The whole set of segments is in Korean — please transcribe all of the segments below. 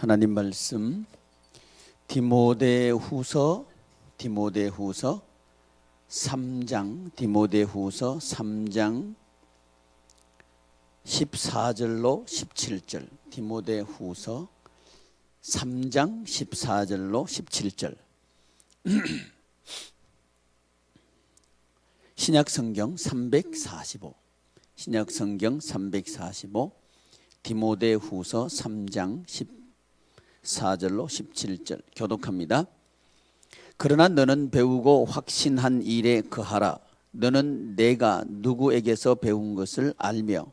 하나님 말씀 디모데후서 3장 14절로 17절 디모데후서 3장 14절로 17절 신약성경 345 디모데후서 3장 14절로 17절 교독합니다. 그러나 너는 배우고 확신한 일에 거하라. 너는 내가 누구에게서 배운 것을 알며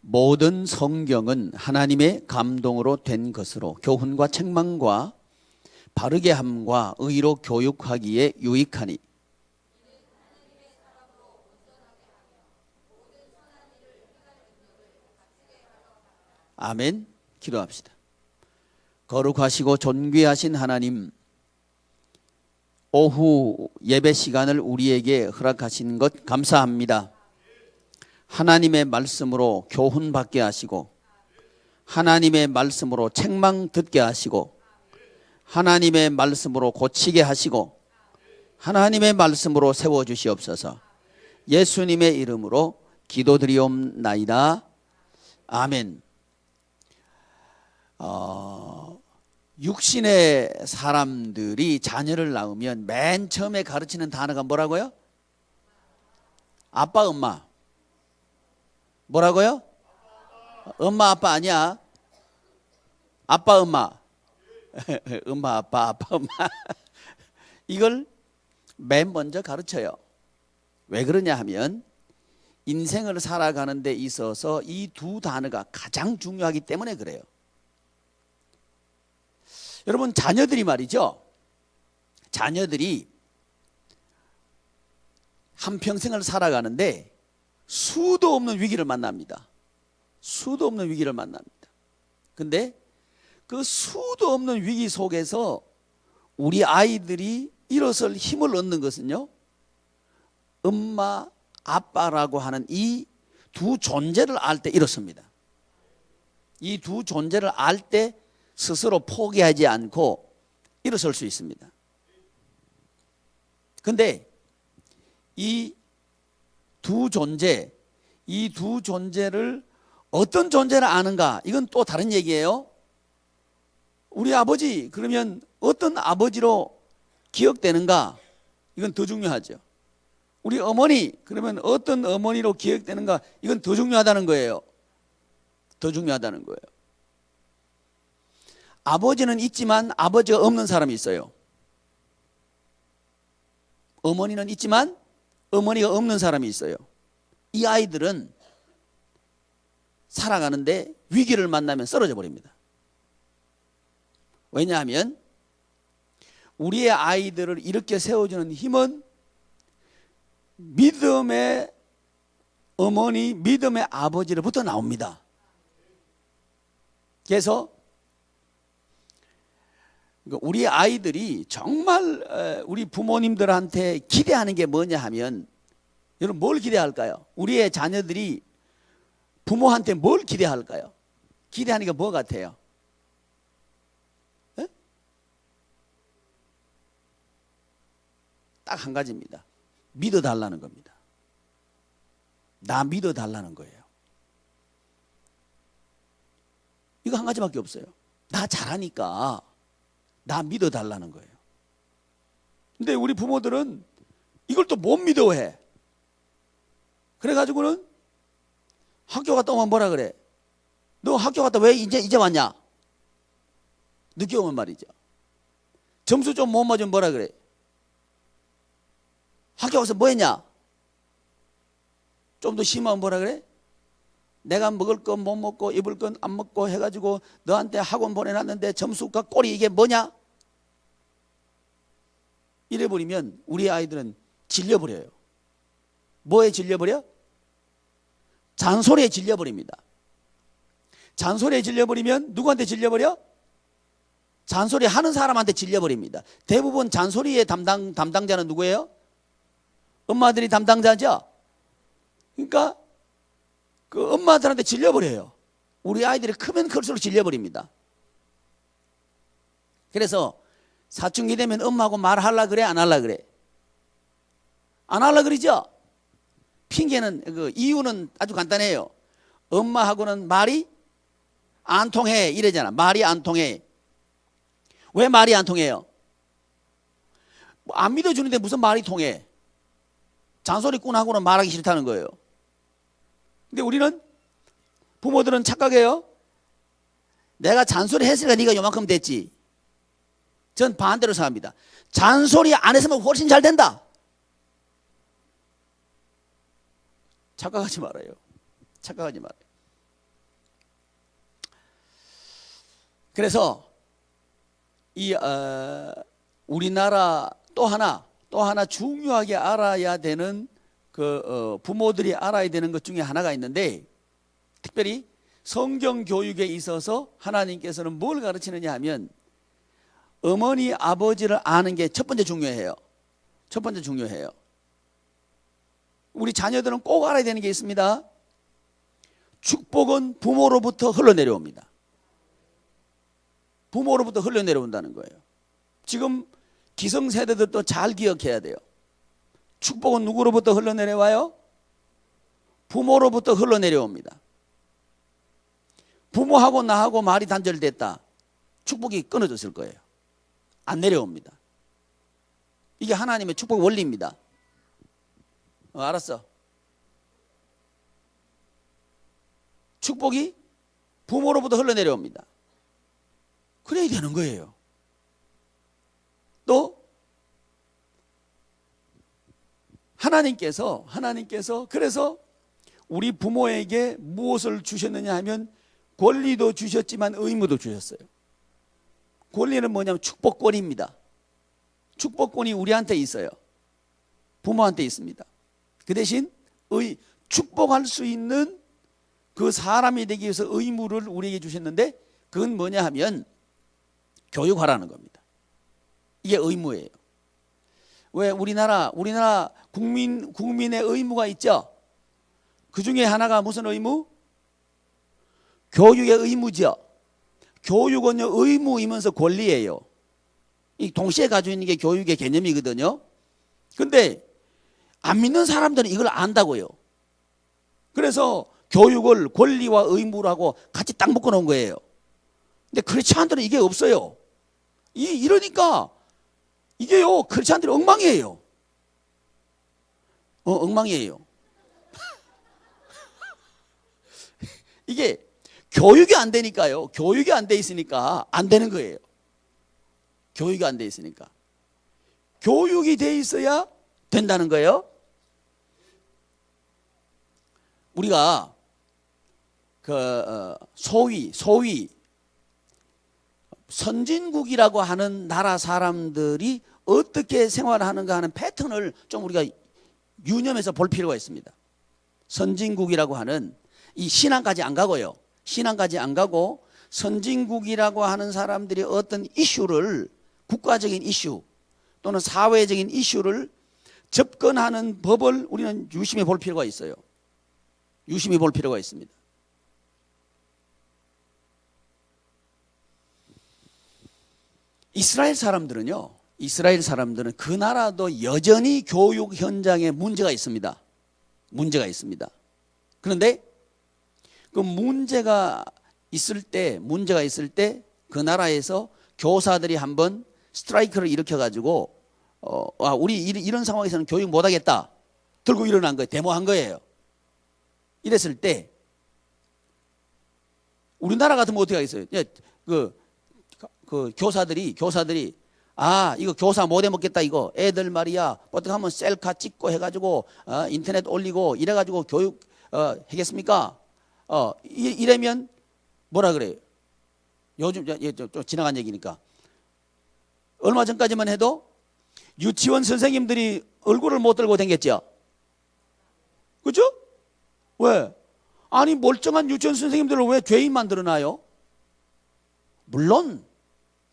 모든 성경은 하나님의 감동으로 된 것으로 교훈과 책망과 바르게 함과 의로 교육하기에 유익하니 아멘. 기도합시다. 거룩하시고 존귀하신 하나님, 오후 예배 시간을 우리에게 허락하신 것 감사합니다. 하나님의 말씀으로 교훈받게 하시고 하나님의 말씀으로 책망 듣게 하시고 하나님의 말씀으로 고치게 하시고 하나님의 말씀으로 세워주시옵소서. 예수님의 이름으로 기도드리옵나이다. 아멘. 육신의 사람들이 자녀를 낳으면 맨 처음에 가르치는 단어가 뭐라고요? 아빠, 엄마. 뭐라고요? 엄마, 아빠 아니야. 아빠, 엄마. 엄마, 아빠, 엄마. 이걸 맨 먼저 가르쳐요. 왜 그러냐 하면 인생을 살아가는 데 있어서 이 두 단어가 가장 중요하기 때문에 그래요. 여러분, 자녀들이 말이죠. 자녀들이 한평생을 살아가는데 수도 없는 위기를 만납니다. 수도 없는 위기를 만납니다. 근데 그 수도 없는 위기 속에서 우리 아이들이 일어설 힘을 얻는 것은요, 엄마, 아빠라고 하는 이 두 존재를 알 때 일어섭니다. 이 두 존재를 알 때 스스로 포기하지 않고 일어설 수 있습니다. 근데 이 두 존재를 어떤 존재를 아는가, 이건 또 다른 얘기예요. 우리 아버지, 그러면 어떤 아버지로 기억되는가, 이건 더 중요하죠. 우리 어머니, 그러면 어떤 어머니로 기억되는가, 이건 더 중요하다는 거예요. 더 중요하다는 거예요. 아버지는 있지만 아버지가 없는 사람이 있어요. 어머니는 있지만 어머니가 없는 사람이 있어요. 이 아이들은 살아가는데 위기를 만나면 쓰러져 버립니다. 왜냐하면 우리의 아이들을 이렇게 세워주는 힘은 믿음의 어머니, 믿음의 아버지로부터 나옵니다. 그래서 우리 아이들이 정말 우리 부모님들한테 기대하는 게 뭐냐 하면, 여러분 뭘 기대할까요? 우리의 자녀들이 부모한테 뭘 기대할까요? 기대하는 게 뭐 같아요? 딱 한 가지입니다. 믿어달라는 겁니다. 나 믿어달라는 거예요. 이거 한 가지밖에 없어요. 나 잘하니까 나 믿어달라는 거예요. 근데 우리 부모들은 이걸 또 못 믿어해. 그래가지고는 학교 갔다 오면 뭐라 그래? 너 학교 갔다 왜 이제 왔냐? 늦게 오면 말이죠. 점수 좀 못 맞으면 뭐라 그래? 학교 가서 뭐 했냐? 좀 더 심하면 뭐라 그래? 내가 먹을 건 못 먹고 입을 건 안 먹고 해가지고 너한테 학원 보내놨는데 점수가 꼴이 이게 뭐냐? 이래버리면 우리 아이들은 질려버려요. 뭐에 질려버려? 잔소리에 질려버립니다. 잔소리에 질려버리면 누구한테 질려버려? 잔소리 하는 사람한테 질려버립니다. 대부분 잔소리의 담당자는 누구예요? 엄마들이 담당자죠. 그러니까 그 엄마들한테 질려버려요. 우리 아이들이 크면 클수록 질려버립니다. 그래서 사춘기 되면 엄마하고 말하려 그래, 안 하려 그래? 안 하려 그러죠? 핑계는, 그 이유는 아주 간단해요. 엄마하고는 말이 안 통해 이러잖아. 말이 안 통해. 왜 말이 안 통해요? 안 믿어주는데 무슨 말이 통해? 잔소리꾼하고는 말하기 싫다는 거예요. 근데 우리는, 부모들은 착각해요. 내가 잔소리 했으니까 네가 요만큼 됐지. 전 반대로 생각합니다. 잔소리 안 했으면 훨씬 잘 된다. 착각하지 말아요. 착각하지 말아요. 그래서 이 우리나라 또 하나 중요하게 알아야 되는 부모들이 알아야 되는 것 중에 하나가 있는데, 특별히 성경 교육에 있어서 하나님께서는 뭘 가르치느냐 하면 어머니 아버지를 아는 게 첫 번째 중요해요. 첫 번째 중요해요. 우리 자녀들은 꼭 알아야 되는 게 있습니다. 축복은 부모로부터 흘러내려옵니다. 부모로부터 흘러내려온다는 거예요. 지금 기성세대들도 잘 기억해야 돼요. 축복은 누구로부터 흘러내려와요? 부모로부터 흘러내려옵니다. 부모하고 나하고 말이 단절됐다. 축복이 끊어졌을 거예요. 안 내려옵니다. 이게 하나님의 축복 원리입니다. 알았어. 축복이 부모로부터 흘러내려옵니다. 그래야 되는 거예요. 또 하나님께서 그래서 우리 부모에게 무엇을 주셨느냐 하면 권리도 주셨지만 의무도 주셨어요. 권리는 뭐냐면 축복권입니다. 축복권이 우리한테 있어요. 부모한테 있습니다. 그 대신 축복할 수 있는 그 사람이 되기 위해서 의무를 우리에게 주셨는데, 그건 뭐냐 하면 교육하라는 겁니다. 이게 의무예요. 왜 우리나라 국민의 의무가 있죠. 그 중에 하나가 무슨 의무? 교육의 의무죠. 교육은요, 의무이면서 권리예요. 이 동시에 가지고 있는 게 교육의 개념이거든요. 근데 안 믿는 사람들은 이걸 안다고요. 그래서 교육을 권리와 의무라고 같이 딱 묶어 놓은 거예요. 근데 크리스찬들은 이게 없어요. 이러니까 이게요, 크리스찬들이 엉망이에요. 엉망이에요. 이게 교육이 안 되니까요. 교육이 안 돼 있으니까 안 되는 거예요. 교육이 안 돼 있으니까. 교육이 돼 있어야 된다는 거예요. 우리가 소위 선진국이라고 하는 나라 사람들이 어떻게 생활하는가 하는 패턴을 좀 우리가 유념해서 볼 필요가 있습니다. 선진국이라고 하는, 이 신앙까지 안 가고요. 신앙까지 안 가고 선진국이라고 하는 사람들이 어떤 이슈를, 국가적인 이슈 또는 사회적인 이슈를 접근하는 법을 우리는 유심히 볼 필요가 있어요. 유심히 볼 필요가 있습니다. 이스라엘 사람들은 그 나라도 여전히 교육 현장에 문제가 있습니다. 문제가 있습니다. 그런데 그 문제가 있을 때 그 나라에서 교사들이 한번 스트라이크를 일으켜가지고 우리 이런 상황에서는 교육 못하겠다 들고 일어난 거예요. 데모한 거예요. 이랬을 때 우리나라 같으면 어떻게 하겠어요? 그 교사들이 이거 교사 못 해먹겠다, 이거 애들 말이야 어떻게 하면 셀카 찍고 해가지고 인터넷 올리고 이래가지고 교육 하겠습니까? 이러면 뭐라 그래요? 요즘 좀 지나간 얘기니까 얼마 전까지만 해도 유치원 선생님들이 얼굴을 못 들고 다녔죠. 그죠? 왜? 아니 멀쩡한 유치원 선생님들을 왜 죄인 만들어놔요? 물론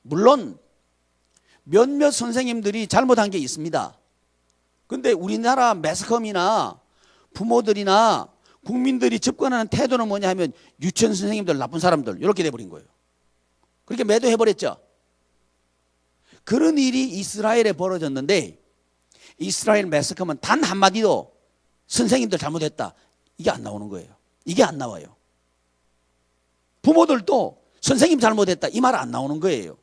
물론 몇몇 선생님들이 잘못한 게 있습니다. 근데 우리나라 매스컴이나 부모들이나 국민들이 접근하는 태도는 뭐냐 하면 유치원 선생님들 나쁜 사람들 이렇게 돼버린 거예요. 그렇게 매도해버렸죠. 그런 일이 이스라엘에 벌어졌는데 이스라엘 매스컴은 단 한마디도 선생님들 잘못했다 이게 안 나오는 거예요. 이게 안 나와요. 부모들도 선생님 잘못했다 이 말 안 나오는 거예요.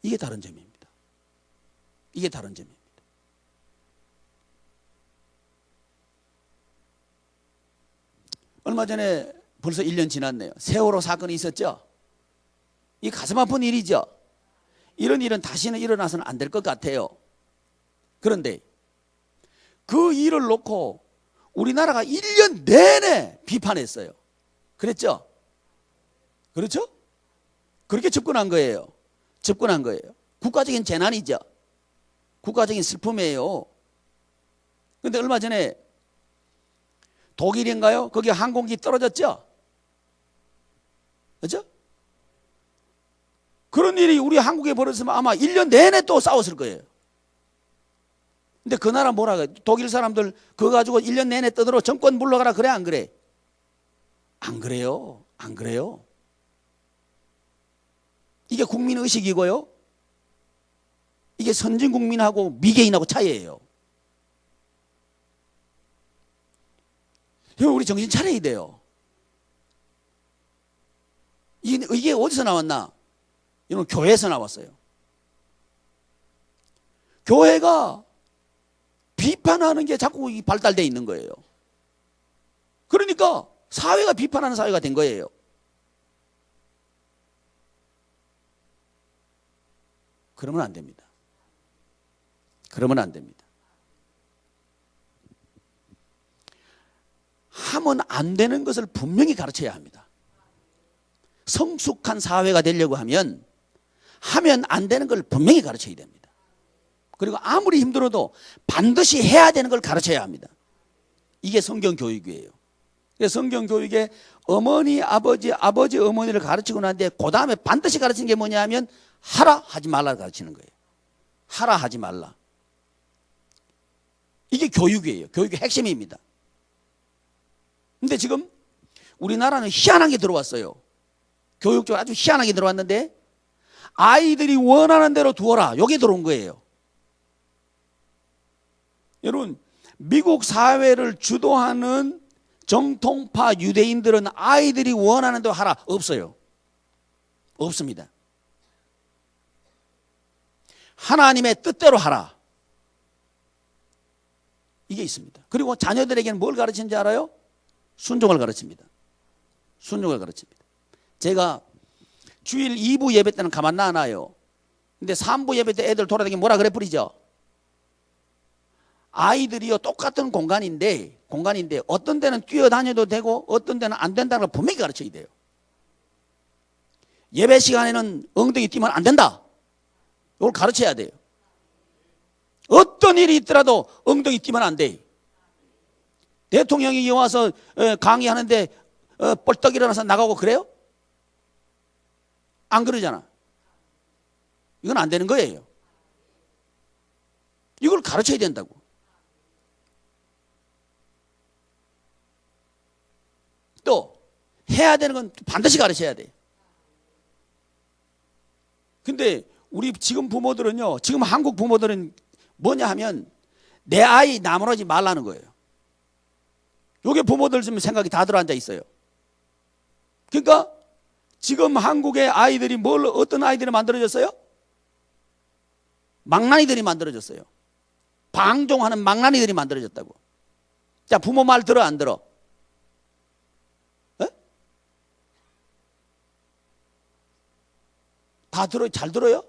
이게 다른 점입니다. 이게 다른 점입니다. 얼마 전에 벌써 1년 지났네요. 세월호 사건이 있었죠. 이 가슴 아픈 일이죠. 이런 일은 다시는 일어나서는 안 될 것 같아요. 그런데 그 일을 놓고 우리나라가 1년 내내 비판했어요. 그랬죠? 그렇죠? 그렇게 접근한 거예요. 접근한 거예요. 국가적인 재난이죠. 국가적인 슬픔이에요. 그런데 얼마 전에 독일인가요? 거기 항공기 떨어졌죠? 그렇죠? 그런 일이 우리 한국에 벌어졌으면 아마 1년 내내 또 싸웠을 거예요. 근데 그 나라 뭐라 그래? 독일 사람들 그거 가지고 1년 내내 떠들어 정권 물러가라 그래 안 그래? 안 그래요. 안 그래요. 이게 국민의식이고요. 이게 선진국민하고 미개인하고 차이예요. 여러분 우리 정신 차려야 돼요. 이게 어디서 나왔나? 이건 교회에서 나왔어요. 교회가 비판하는 게 자꾸 발달되어 있는 거예요. 그러니까 사회가 비판하는 사회가 된 거예요. 그러면 안 됩니다. 그러면 안 됩니다. 하면 안 되는 것을 분명히 가르쳐야 합니다. 성숙한 사회가 되려고 하면 안 되는 걸 분명히 가르쳐야 됩니다. 그리고 아무리 힘들어도 반드시 해야 되는 걸 가르쳐야 합니다. 이게 성경 교육이에요. 성경 교육에 어머니, 아버지, 어머니를 가르치고 난 뒤에 그 다음에 반드시 가르치는 게 뭐냐 하면 하라, 하지 말라를 가르치는 거예요. 하라, 하지 말라. 이게 교육이에요. 교육의 핵심입니다. 근데 지금 우리나라는 희한한 게 들어왔어요. 교육적으로 아주 희한하게 들어왔는데 아이들이 원하는 대로 두어라. 이게 들어온 거예요. 여러분 미국 사회를 주도하는 정통파 유대인들은 아이들이 원하는 대로 하라. 없어요. 없습니다. 하나님의 뜻대로 하라. 이게 있습니다. 그리고 자녀들에게는 뭘 가르치는지 알아요? 순종을 가르칩니다. 순종을 가르칩니다. 제가 주일 2부 예배 때는 가만 놔놔요. 근데 3부 예배 때 애들 돌아다니면 뭐라 그래 버리죠? 아이들이요 똑같은 공간인데 어떤 데는 뛰어다녀도 되고 어떤 데는 안 된다는 걸 분명히 가르쳐야 돼요. 예배 시간에는 엉덩이 뛰면 안 된다. 이걸 가르쳐야 돼요. 어떤 일이 있더라도 엉덩이 뛰면 안 돼. 대통령이 와서 강의하는데 뻘떡 일어나서 나가고 그래요? 안 그러잖아. 이건 안 되는 거예요. 이걸 가르쳐야 된다고. 또 해야 되는 건 반드시 가르쳐야 돼. 근데 우리 지금 부모들은요, 지금 한국 부모들은 뭐냐 하면 내 아이 나무라지 말라는 거예요. 요게 부모들 지금 생각이 다 들어앉아 있어요. 그러니까 지금 한국의 아이들이 어떤 아이들이 만들어졌어요? 망나니들이 만들어졌어요. 방종하는 망나니들이 만들어졌다고. 자, 부모 말 들어 안 들어? 에? 다 들어요? 잘 들어요?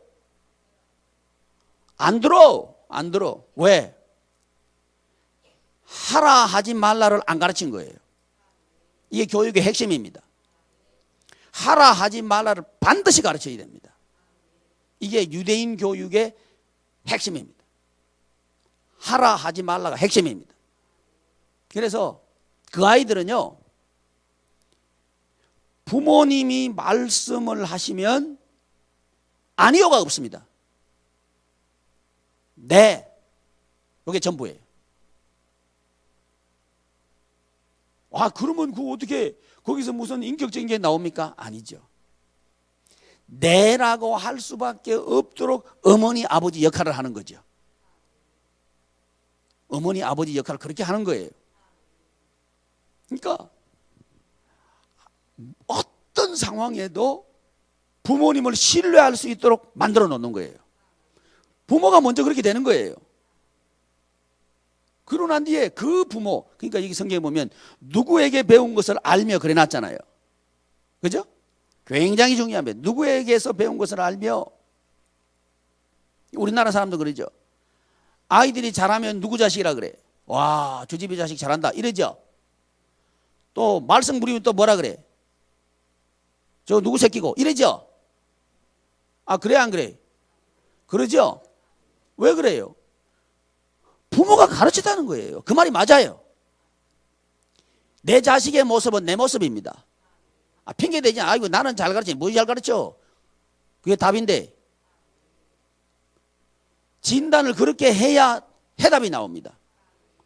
안 들어. 안 들어. 왜? 하라 하지 말라를 안 가르친 거예요. 이게 교육의 핵심입니다. 하라 하지 말라를 반드시 가르쳐야 됩니다. 이게 유대인 교육의 핵심입니다. 하라 하지 말라가 핵심입니다. 그래서 그 아이들은요 부모님이 말씀을 하시면 아니요가 없습니다. 네, 이게 전부예요. 그러면 어떻게 거기서 무슨 인격적인 게 나옵니까? 아니죠. 네라고 할 수밖에 없도록 어머니 아버지 역할을 하는 거죠. 어머니 아버지 역할을 그렇게 하는 거예요. 그러니까 어떤 상황에도 부모님을 신뢰할 수 있도록 만들어 놓는 거예요. 부모가 먼저 그렇게 되는 거예요. 그러고 난 뒤에 그 부모, 그러니까 여기 성경에 보면 누구에게 배운 것을 알며 그래 놨잖아요. 그죠? 굉장히 중요합니다. 누구에게서 배운 것을 알며. 우리나라 사람도 그러죠. 아이들이 잘하면 누구 자식이라 그래? 와, 저 집의 자식 잘한다 이러죠. 또 말썽 부리면 또 뭐라 그래? 저 누구 새끼고 이러죠. 그래 안 그래? 그러죠. 왜 그래요? 부모가 가르쳤다는 거예요. 그 말이 맞아요. 내 자식의 모습은 내 모습입니다. 핑계 대지 않아. 아이고 나는 잘 가르치지. 뭐 잘 가르쳐? 그게 답인데. 진단을 그렇게 해야 해답이 나옵니다.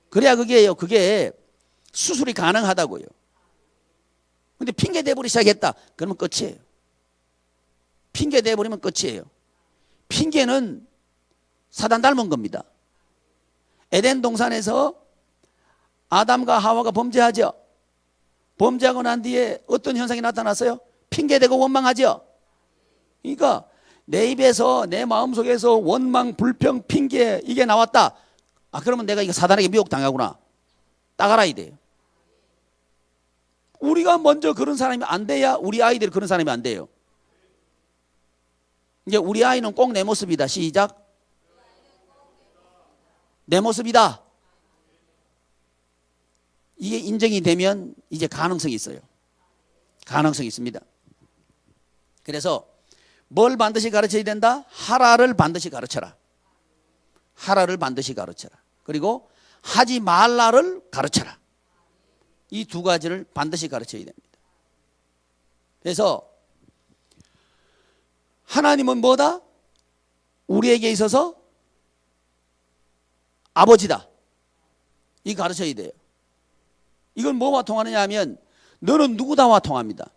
그래야 그게 수술이 가능하다고요. 근데 핑계 대버리기 시작했다. 그러면 끝이에요. 핑계 대버리면 끝이에요. 핑계는 사단 닮은 겁니다. 에덴 동산에서 아담과 하와가 범죄하죠. 범죄하고 난 뒤에 어떤 현상이 나타났어요? 핑계대고 원망하죠. 그러니까 내 입에서 내 마음속에서 원망, 불평, 핑계 이게 나왔다. 그러면 내가 이거 사단에게 미혹당하구나. 딱 알아야 돼요. 우리가 먼저 그런 사람이 안 돼야 우리 아이들이 그런 사람이 안 돼요. 이제 우리 아이는 꼭 내 모습이다. 시작. 내 모습이다. 이게 인정이 되면 이제 가능성이 있어요. 가능성이 있습니다. 그래서 뭘 반드시 가르쳐야 된다? 하라를 반드시 가르쳐라. 하라를 반드시 가르쳐라. 그리고 하지 말라를 가르쳐라. 이 두 가지를 반드시 가르쳐야 됩니다. 그래서 하나님은 뭐다? 우리에게 있어서 아버지다. 이 가르쳐야 돼요. 이건 뭐와 통하느냐 하면 너는 누구다와 통합니다.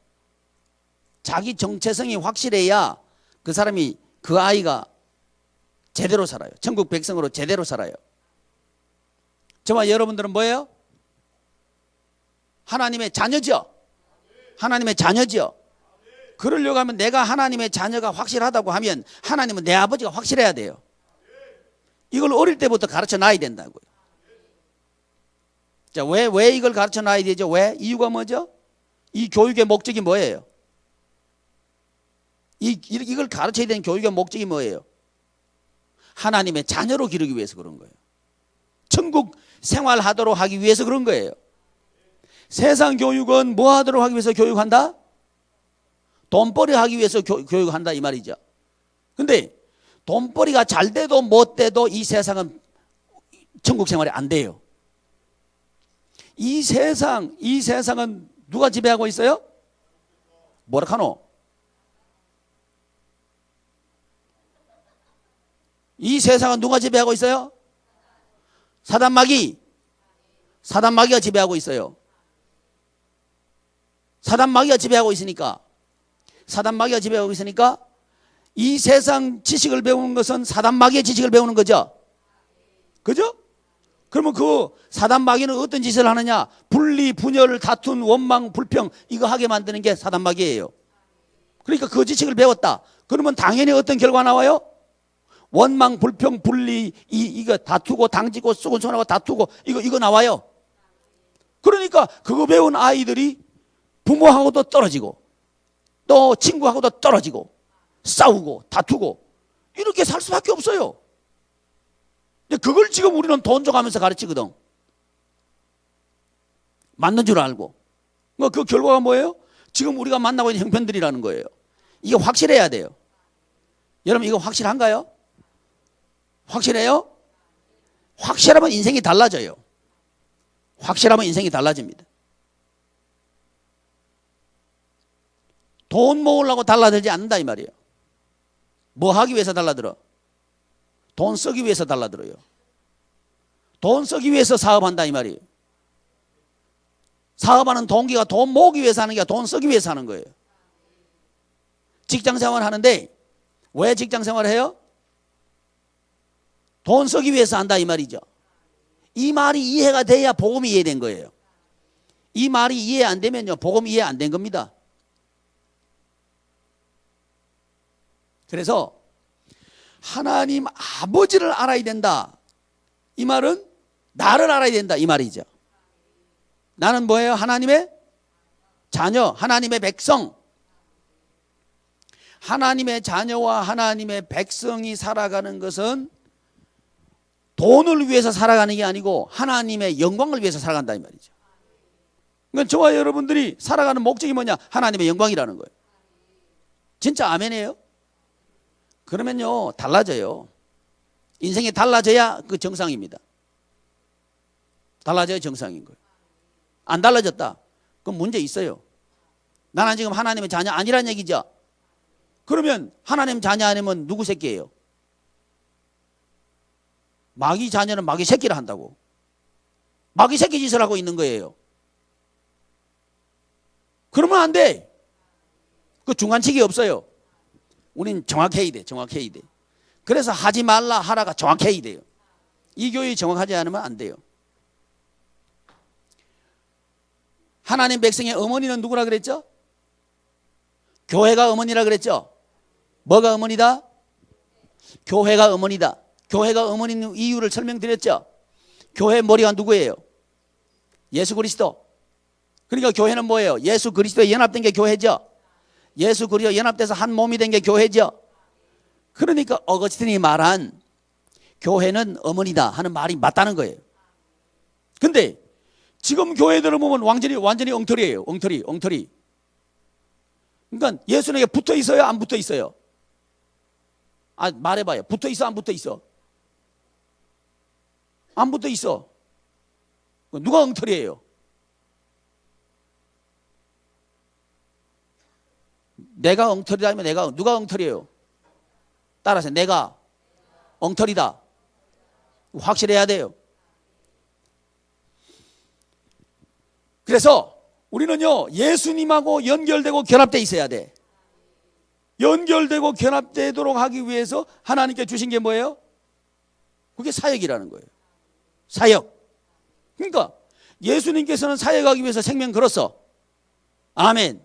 자기 정체성이 확실해야 그 사람이 그 아이가 제대로 살아요. 천국 백성으로 제대로 살아요. 저와 여러분들은 뭐예요? 하나님의 자녀죠. 하나님의 자녀죠. 그러려고 하면 내가 하나님의 자녀가 확실하다고 하면 하나님은 내 아버지가 확실해야 돼요. 이걸 어릴 때부터 가르쳐 놔야 된다고요. 자, 왜 이걸 가르쳐 놔야 되죠? 왜? 이유가 뭐죠? 이 교육의 목적이 뭐예요? 이걸 가르쳐야 되는 교육의 목적이 뭐예요? 하나님의 자녀로 기르기 위해서 그런 거예요. 천국 생활하도록 하기 위해서 그런 거예요. 세상 교육은 뭐 하도록 하기 위해서 교육한다? 돈벌이 하기 위해서 교육한다 이 말이죠. 근데 돈벌이가 잘 돼도 못 돼도 이 세상은 천국 생활이 안 돼요. 이 세상은 누가 지배하고 있어요? 뭐라카노? 이 세상은 누가 지배하고 있어요? 사단마귀가 지배하고 있어요. 사단마귀가 지배하고 있으니까 이 세상 지식을 배우는 것은 사단마귀의 지식을 배우는 거죠. 그죠? 그러면 그 사단마귀는 어떤 짓을 하느냐? 분리, 분열, 다툰, 원망, 불평 이거 하게 만드는 게 사단마귀예요. 그러니까 그 지식을 배웠다. 그러면 당연히 어떤 결과 나와요? 원망, 불평, 분리 이거 다투고 당지고 쏘고 손하고 다투고 이거 나와요. 그러니까 그거 배운 아이들이 부모하고도 떨어지고 또 친구하고도 떨어지고 싸우고 다투고 이렇게 살 수밖에 없어요. 그걸 지금 우리는 돈 줘가면서 가르치거든. 맞는 줄 알고. 그 결과가 뭐예요? 지금 우리가 만나고 있는 형편들이라는 거예요. 이게 확실해야 돼요. 여러분 이거 확실한가요? 확실해요? 확실하면 인생이 달라져요. 확실하면 인생이 달라집니다. 돈 모으려고 달라들지 않는다 이 말이에요. 뭐 하기 위해서 달라들어? 돈 쓰기 위해서 달라들어요. 돈 쓰기 위해서 사업한다 이 말이에요. 사업하는 동기가 돈 모으기 위해서 하는 게 아니라 돈 쓰기 위해서 하는 거예요. 직장생활 하는데 왜 직장생활을 해요? 돈 쓰기 위해서 한다 이 말이죠. 이 말이 이해가 돼야 복음이 이해된 거예요. 이 말이 이해 안 되면요 복음 이해 안 된 겁니다. 그래서 하나님 아버지를 알아야 된다. 이 말은 나를 알아야 된다 이 말이죠. 나는 뭐예요? 하나님의 자녀, 하나님의 백성. 하나님의 자녀와 하나님의 백성이 살아가는 것은 돈을 위해서 살아가는 게 아니고 하나님의 영광을 위해서 살아간다 이 말이죠. 그러니까 저와 여러분들이 살아가는 목적이 뭐냐? 하나님의 영광이라는 거예요. 진짜 아멘이에요? 그러면요 달라져요. 인생이 달라져야 그 정상입니다. 달라져야 정상인 거예요. 안 달라졌다. 그럼 문제 있어요. 나는 지금 하나님의 자녀 아니란 얘기죠. 그러면 하나님 자녀 아니면 누구 새끼예요? 마귀 자녀는 마귀 새끼를 한다고. 마귀 새끼 짓을 하고 있는 거예요. 그러면 안 돼. 그 중간치기 없어요. 우린 정확해야 돼. 정확해야 돼. 그래서 하지 말라 하라가 정확해야 돼요. 이 교육이 정확하지 않으면 안 돼요. 하나님 백성의 어머니는 누구라 그랬죠? 교회가 어머니라 그랬죠? 뭐가 어머니다? 교회가 어머니다. 교회가 어머니는 이유를 설명드렸죠? 교회 머리가 누구예요? 예수 그리스도. 그러니까 교회는 뭐예요? 예수 그리스도에 연합된 게 교회죠. 예수 그리스도 연합돼서 한 몸이 된 게 교회죠. 그러니까 어거스틴이 말한 교회는 어머니다 하는 말이 맞다는 거예요. 근데 지금 교회들을 보면 완전히 엉터리예요. 엉터리. 그러니까 예수님에게 붙어 있어요? 안 붙어 있어요? 아, 말해봐요. 붙어 있어? 안 붙어 있어? 안 붙어 있어. 누가 엉터리예요? 내가 엉터리라면 누가 엉터리예요? 따라서 내가 엉터리다. 확실해야 돼요. 그래서 우리는요 예수님하고 연결되고 결합되어 있어야 돼. 연결되고 결합되도록 하기 위해서 하나님께 주신 게 뭐예요? 그게 사역이라는 거예요. 사역. 그러니까 예수님께서는 사역하기 위해서 생명 걸었어. 아멘.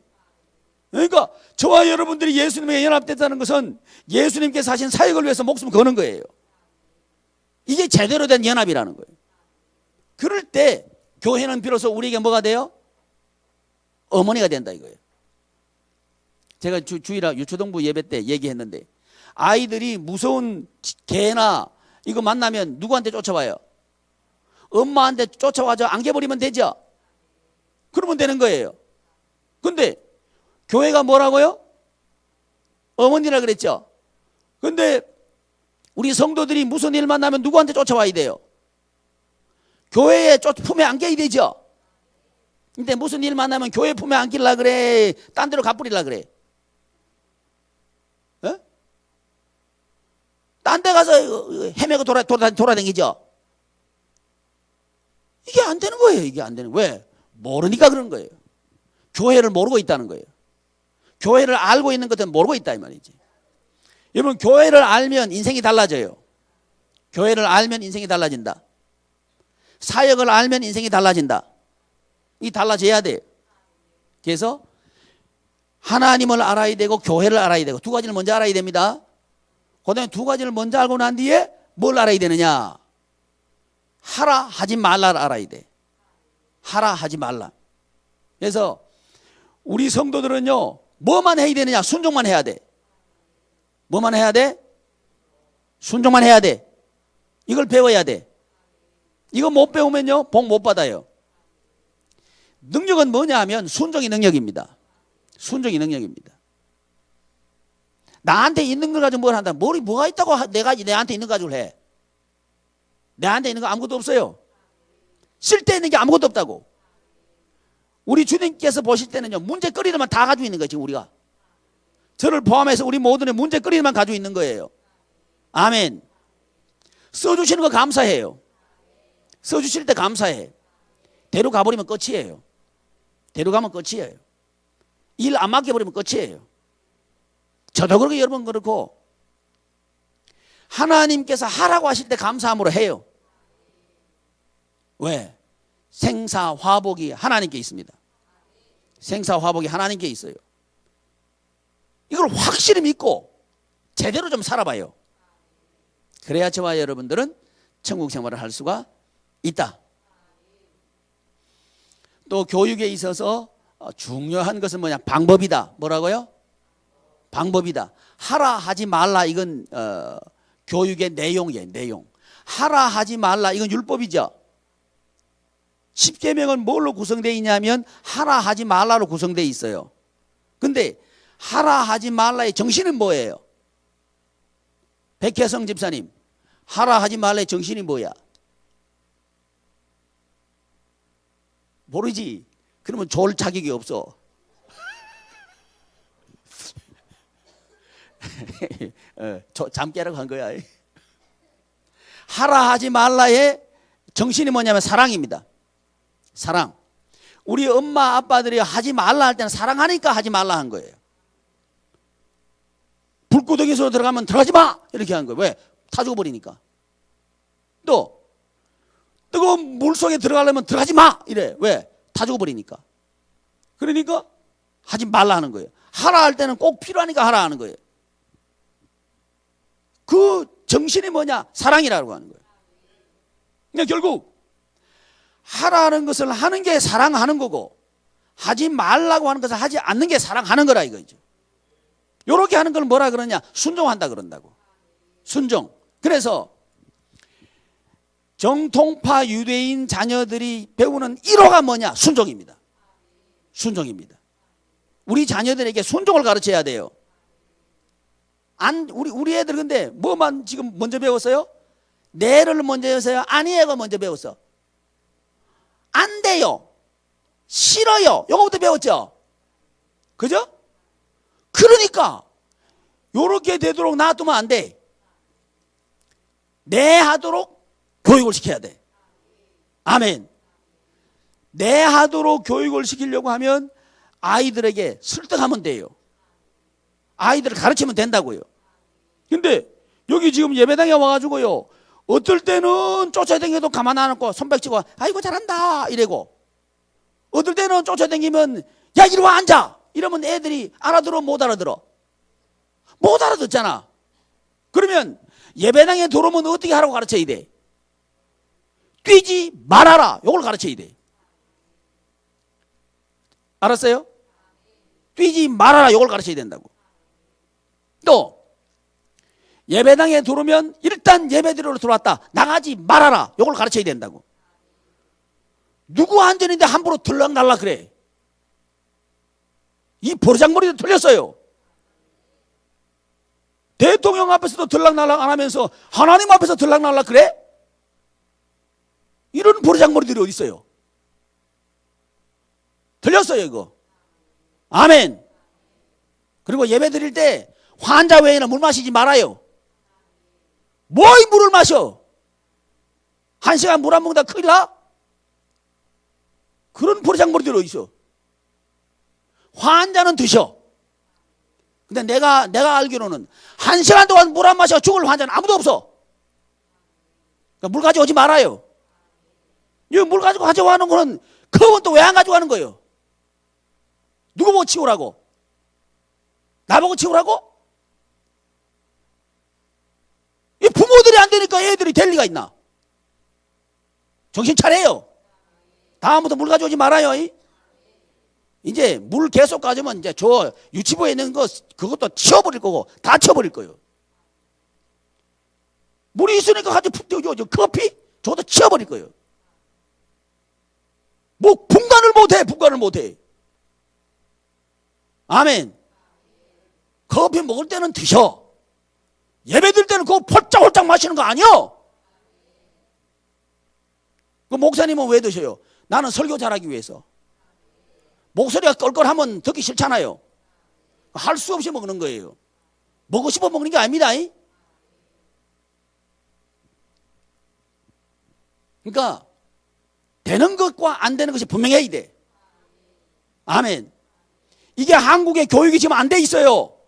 그러니까 저와 여러분들이 예수님에 연합됐다는 것은 예수님께서 하신 사역을 위해서 목숨 거는 거예요. 이게 제대로 된 연합이라는 거예요. 그럴 때 교회는 비로소 우리에게 뭐가 돼요? 어머니가 된다 이거예요. 제가 주일날 유초동부 예배 때 얘기했는데 아이들이 무서운 개나 이거 만나면 누구한테 쫓아와요? 엄마한테 쫓아와서 안겨버리면 되죠? 그러면 되는 거예요. 근데 교회가 뭐라고요? 어머니라 그랬죠? 근데 우리 성도들이 무슨 일 만나면 누구한테 쫓아와야 돼요? 교회에 품에 안겨야 되죠? 근데 무슨 일 만나면 교회 품에 안길라 그래? 딴 데로 가버리려 그래? 어? 딴 데 가서 헤매고 돌아다니죠? 이게 안 되는 거예요. 이게 안 되는 거예요. 왜? 모르니까 그런 거예요. 교회를 모르고 있다는 거예요. 교회를 알고 있는 것은 모르고 있다 이 말이지. 여러분 교회를 알면 인생이 달라져요. 교회를 알면 인생이 달라진다. 사역을 알면 인생이 달라진다. 이 달라져야 돼. 그래서 하나님을 알아야 되고 교회를 알아야 되고 두 가지를 먼저 알아야 됩니다. 그다음에 두 가지를 먼저 알고 난 뒤에 뭘 알아야 되느냐? 하라 하지 말라를 알아야 돼. 하라 하지 말라. 그래서 우리 성도들은요 뭐만 해야 되느냐? 순종만 해야 돼. 뭐만 해야 돼? 순종만 해야 돼. 이걸 배워야 돼. 이거 못 배우면요 복 못 받아요. 능력은 뭐냐 하면 순종이 능력입니다. 순종이 능력입니다. 나한테 있는 걸 가지고 뭘 한다? 뭐가 있다고 내가 내한테 있는 거 가지고 해? 내한테 있는 거 아무것도 없어요. 쓸데 있는 게 아무것도 없다고. 우리 주님께서 보실 때는요 문제거리들만 다 가지고 있는 거예요. 지금 우리가 저를 포함해서 우리 모두의 문제거리만 가지고 있는 거예요. 아멘. 써주시는 거 감사해요. 써주실 때 감사해. 대로 가버리면 끝이에요. 대로 가면 끝이에요. 일 안 맡겨버리면 끝이에요. 저도 그렇고 여러분 그렇고 하나님께서 하라고 하실 때 감사함으로 해요. 왜? 생사화복이 하나님께 있습니다. 생사화복이 하나님께 있어요. 이걸 확실히 믿고 제대로 좀 살아봐요. 그래야 저와 여러분들은 천국 생활을 할 수가 있다. 또 교육에 있어서 중요한 것은 뭐냐? 방법이다. 뭐라고요? 방법이다. 하라 하지 말라 이건 교육의 내용이에요. 내용. 하라 하지 말라 이건 율법이죠. 십계명은 뭘로 구성되어 있냐면 하라 하지 말라로 구성되어 있어요. 근데 하라 하지 말라의 정신은 뭐예요? 백혜성 집사님, 하라 하지 말라의 정신이 뭐야? 모르지. 그러면 좋을 자격이 없어. 잠 깨라고 한 거야. 하라 하지 말라의 정신이 뭐냐면 사랑입니다. 사랑. 우리 엄마 아빠들이 하지 말라 할 때는 사랑하니까 하지 말라 한 거예요. 불구덩이 속으로 들어가면 들어가지 마 이렇게 한 거예요. 왜? 타 죽어버리니까. 또 뜨거운 물 속에 들어가려면 들어가지 마 이래. 왜? 타 죽어버리니까. 그러니까 하지 말라 하는 거예요. 하라 할 때는 꼭 필요하니까 하라 하는 거예요. 그 정신이 뭐냐? 사랑이라고 하는 거예요. 그러니까 결국 하라는 것을 하는 게 사랑하는 거고 하지 말라고 하는 것을 하지 않는 게 사랑하는 거라 이거죠. 이렇게 하는 걸 뭐라 그러냐? 순종한다 그런다고. 순종. 그래서 정통파 유대인 자녀들이 배우는 1호가 뭐냐? 순종입니다. 순종입니다. 우리 자녀들에게 순종을 가르쳐야 돼요. 우리 애들 근데 뭐만 지금 먼저 배웠어요? 네를 먼저 배웠어요? 아니에가 먼저 배웠어? 안 돼요. 싫어요. 요거부터 배웠죠? 그죠? 그러니까 요렇게 되도록 놔두면 안 돼. 네 하도록 교육을 시켜야 돼. 아멘. 네 하도록 교육을 시키려고 하면 아이들에게 설득하면 돼요. 아이들을 가르치면 된다고요. 근데 여기 지금 예배당에 와가지고요, 어떨 때는 쫓아다녀도 가만 안 앉고 손뼉치고 아이고 잘한다 이래고, 어떨 때는 쫓아다니면 야 이리 와 앉아 이러면 애들이 알아들어 못 알아들어? 못 알아듣잖아. 그러면 예배당에 들어오면 어떻게 하라고 가르쳐야 돼? 뛰지 말아라 이걸 가르쳐야 돼. 알았어요? 뛰지 말아라 이걸 가르쳐야 된다고. 또 예배당에 들어오면 일단 예배드리러 들어왔다 나가지 말아라 이걸 가르쳐야 된다고. 누구 안전인데 함부로 들락날락 그래? 이 버르장머리도 틀렸어요. 대통령 앞에서도 들락날락 안 하면서 하나님 앞에서 들락날락 그래? 이런 버르장머리들이 어디 있어요? 틀렸어요 이거. 아멘. 그리고 예배 드릴 때 환자 외에는 물 마시지 말아요. 뭐 이 물을 마셔? 1시간 물 안 먹는다 큰일 나? 그런 버르장머리들이 어디 있어? 환자는 드셔. 근데 내가 알기로는 1시간 동안 물 안 마셔 죽을 환자는 아무도 없어. 그러니까 물 가져오지 말아요. 이 물 가지고 가져가는 거는 컵은 또 왜 안 가져가는 거예요? 누구 보고 치우라고? 나보고 치우라고? 이 부모들이 안 되니까 애들이 될 리가 있나? 정신 차려요. 다음부터 물 가져오지 말아요. 이제 물 계속 가져오면 이제 저 유치부에 있는 거 그것도 치워버릴 거고 다 치워버릴 거예요. 물이 있으니까 가지고 커피 저것도 치워버릴 거예요. 뭐 분간을 못해. 아멘. 커피 먹을 때는 드셔. 예배 드릴 때는 그거 홀짝홀짝 마시는 거 아니요? 그 목사님은 왜 드셔요? 나는 설교 잘하기 위해서. 목소리가 껄껄하면 듣기 싫잖아요. 할 수 없이 먹는 거예요. 먹고 싶어 먹는 게 아닙니다. 그러니까 되는 것과 안 되는 것이 분명해야 돼. 아멘. 이게 한국의 교육이 지금 안 돼 있어요.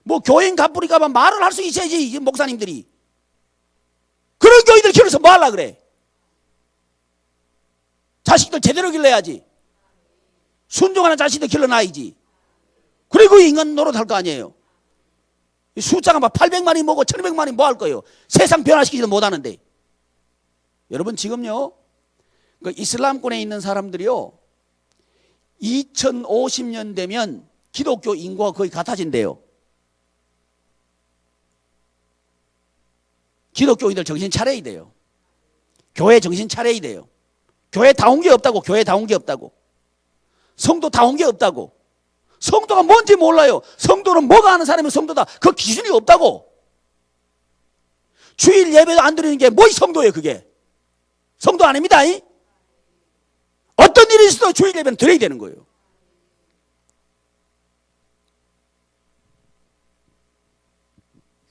뭐 교인 갑부리가 말을 할 수 있어야지, 목사님들이. 그런 교인들 길러서 뭐 하려고 그래? 자식들 제대로 길러야지. 순종하는 자식들 길러놔야지. 그리고 인간 노릇할 거 아니에요. 숫자가 막 800만이 뭐고 1200만이 뭐 할 거예요? 세상 변화시키지도 못하는데. 여러분 지금요, 그 이슬람권에 있는 사람들이요, 2050년 되면 기독교 인구가 거의 같아진대요. 기독교인들 정신 차려야 돼요. 교회 정신 차려야 돼요. 교회 다운 게 없다고, 교회 다운 게 없다고. 성도 다운 게 없다고. 성도가 뭔지 몰라요. 성도는 뭐가 하는 사람이 성도다. 그 기준이 없다고. 주일 예배도 안 드리는 게 뭐이 성도예요, 그게. 성도 아닙니다. 어떤 일이 있어도 주일 예배는 드려야 되는 거예요.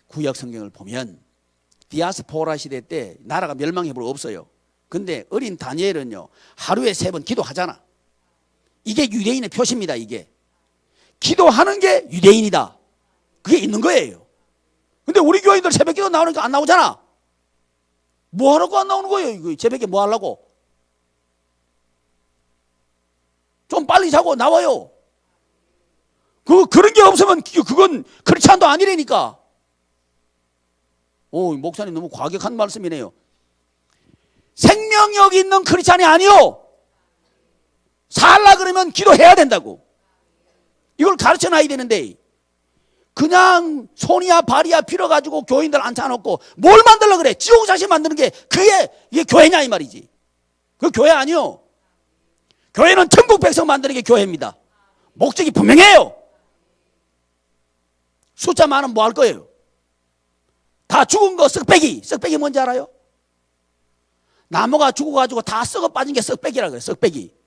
구약 성경을 보면 디아스포라 시대 때 나라가 멸망해 볼 없어요. 근데 어린 다니엘은요, 하루에 3번 기도하잖아. 이게 유대인의 표시입니다. 이게 기도하는 게 유대인이다. 그게 있는 거예요. 근데 우리 교인들 새벽 기도 나오니까 안 나오잖아. 뭐 하라고 안 나오는 거예요? 이거 새벽에 뭐 하려고? 좀 빨리 자고 나와요. 그런 게 없으면 그건 크리스찬도 아니라니까. 오, 목사님 너무 과격한 말씀이네요. 생명력 있는 크리스찬이 아니요. 살라 그러면 기도해야 된다고. 이걸 가르쳐 놔야 되는데 그냥 손이야 발이야 빌어가지고 교인들 앉혀놓고 뭘 만들려고 그래? 지옥 자식 만드는 게 이게 교회냐 이 말이지. 그 교회 아니요. 교회는 천국 백성 만드는 게 교회입니다. 목적이 분명해요. 숫자 많으면 뭐 할 거예요? 다 죽은 거 썩빼기. 썩빼기 뭔지 알아요? 나무가 죽어가지고 다 썩어 빠진 게 썩빼기라 그래. 썩빼기.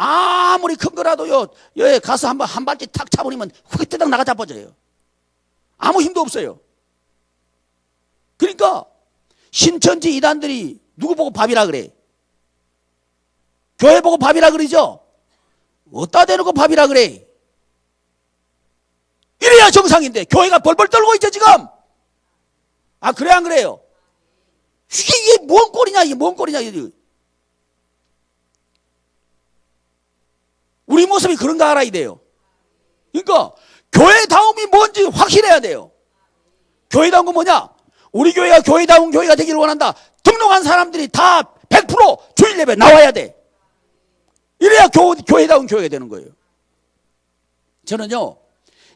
아무리 큰 거라도요, 여기 가서 한 발씩 탁 차버리면 휘뜨덕 나가 자빠져요. 아무 힘도 없어요. 그러니까 신천지 이단들이 누구 보고 밥이라 그래? 교회 보고 밥이라 그러죠? 어디다 대놓고 밥이라 그래? 이래야 정상인데 교회가 벌벌 떨고 있죠 지금. 아 그래 안 그래요? 이게 뭔 꼴이냐, 이게 뭔 꼴이냐. 우리 모습이 그런가 알아야 돼요. 그러니까 교회다움이 뭔지 확실해야 돼요. 교회다운 건 뭐냐? 우리 교회가 교회다운 교회가 되기를 원한다. 등록한 사람들이 다 100% 주일 예배 나와야 돼. 이래야 교회다운 교회가 되는 거예요. 저는요,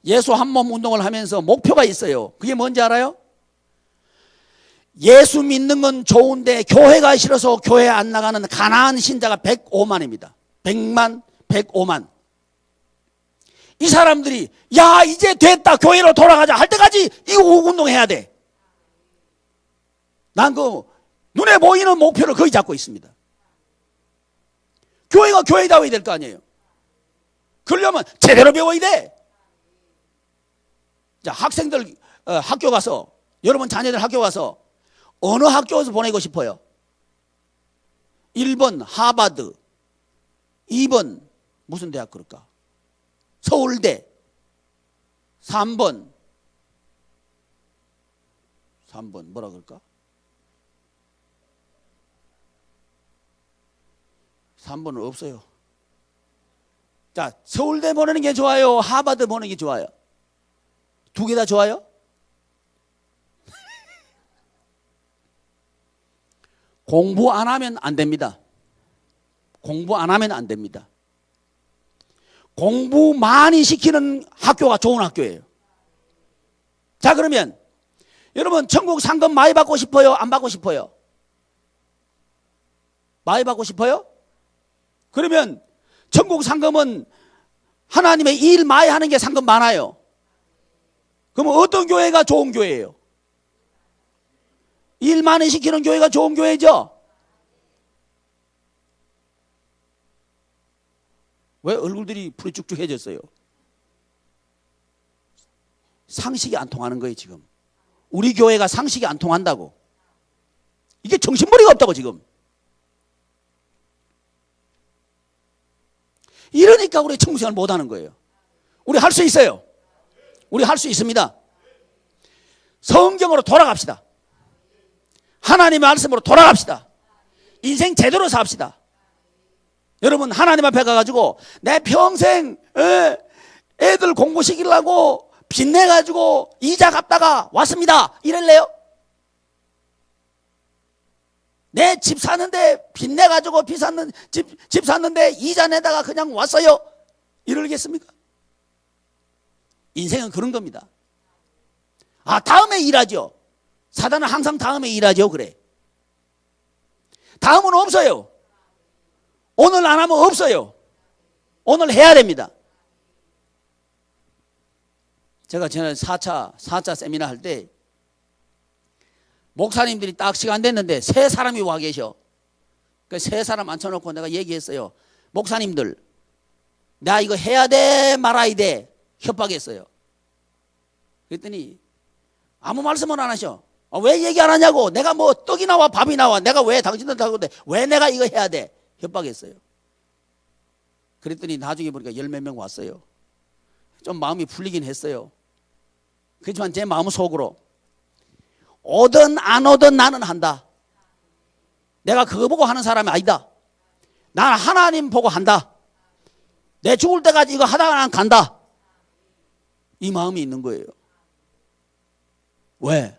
예수 한 몸 운동을 하면서 목표가 있어요. 그게 뭔지 알아요? 예수 믿는 건 좋은데 교회가 싫어서 교회 안 나가는 가난한 신자가 105만입니다. 100만, 105만. 이 사람들이 야 이제 됐다 교회로 돌아가자 할 때까지 이 운동해야 돼. 난 그 눈에 보이는 목표를 거의 잡고 있습니다. 교회가 교회다워야 될 거 아니에요. 그러려면 제대로 배워야 돼. 자, 학생들 학교 가서, 여러분 자녀들 학교 가서 어느 학교에서 보내고 싶어요? 1번 하버드, 2번 무슨 대학 그럴까? 서울대. 3번 뭐라 그럴까? 3번은 없어요. 자, 서울대 보내는 게 좋아요? 하버드 보내는 게 좋아요? 두 개 다 좋아요? 공부 안 하면 안 됩니다. 공부 안 하면 안 됩니다. 공부 많이 시키는 학교가 좋은 학교예요. 자, 그러면 여러분 천국 상금 많이 받고 싶어요? 안 받고 싶어요? 많이 받고 싶어요? 그러면 천국 상금은 하나님의 일 많이 하는 게 상금 많아요. 그러면 어떤 교회가 좋은 교회예요? 일 많이 시키는 교회가 좋은 교회죠? 왜 얼굴들이 풀이 쭉쭉해졌어요? 상식이 안 통하는 거예요. 지금 우리 교회가 상식이 안 통한다고. 이게 정신머리가 없다고 지금. 이러니까 우리 청구생활 못하는 거예요. 우리 할 수 있어요. 우리 할 수 있습니다. 성경으로 돌아갑시다. 하나님의 말씀으로 돌아갑시다. 인생 제대로 삽시다. 여러분 하나님 앞에 가가지고 내 평생 애들 공부시키려고 빚내가지고 이자 갚다가 왔습니다 이럴래요? 내 집 사는데 빚내가지고 집 샀는데 이자 내다가 그냥 왔어요 이러겠습니까? 인생은 그런 겁니다. 아 다음에 일하죠. 사단은 항상 다음에 일하죠. 그래 다음은 없어요. 오늘 안 하면 없어요. 오늘 해야 됩니다. 제가 지난 4차 세미나 할 때 목사님들이 딱 시간 됐는데 세 사람이 와 계셔. 그 세 사람 앉혀놓고 내가 얘기했어요. 목사님들 나 이거 해야 돼 말아야 돼 협박했어요. 그랬더니 아무 말씀을 안 하셔. 왜 얘기 안 하냐고. 내가 뭐 떡이 나와 밥이 나와 내가 왜 당신들한테 하는데 왜 내가 이거 해야 돼 협박했어요. 그랬더니 나중에 보니까 열 몇 명 왔어요. 좀 마음이 풀리긴 했어요. 그렇지만 제 마음 속으로 오든 안 오든 나는 한다. 내가 그거 보고 하는 사람이 아니다. 난 하나님 보고 한다. 내 죽을 때까지 이거 하다가 난 간다. 이 마음이 있는 거예요. 왜?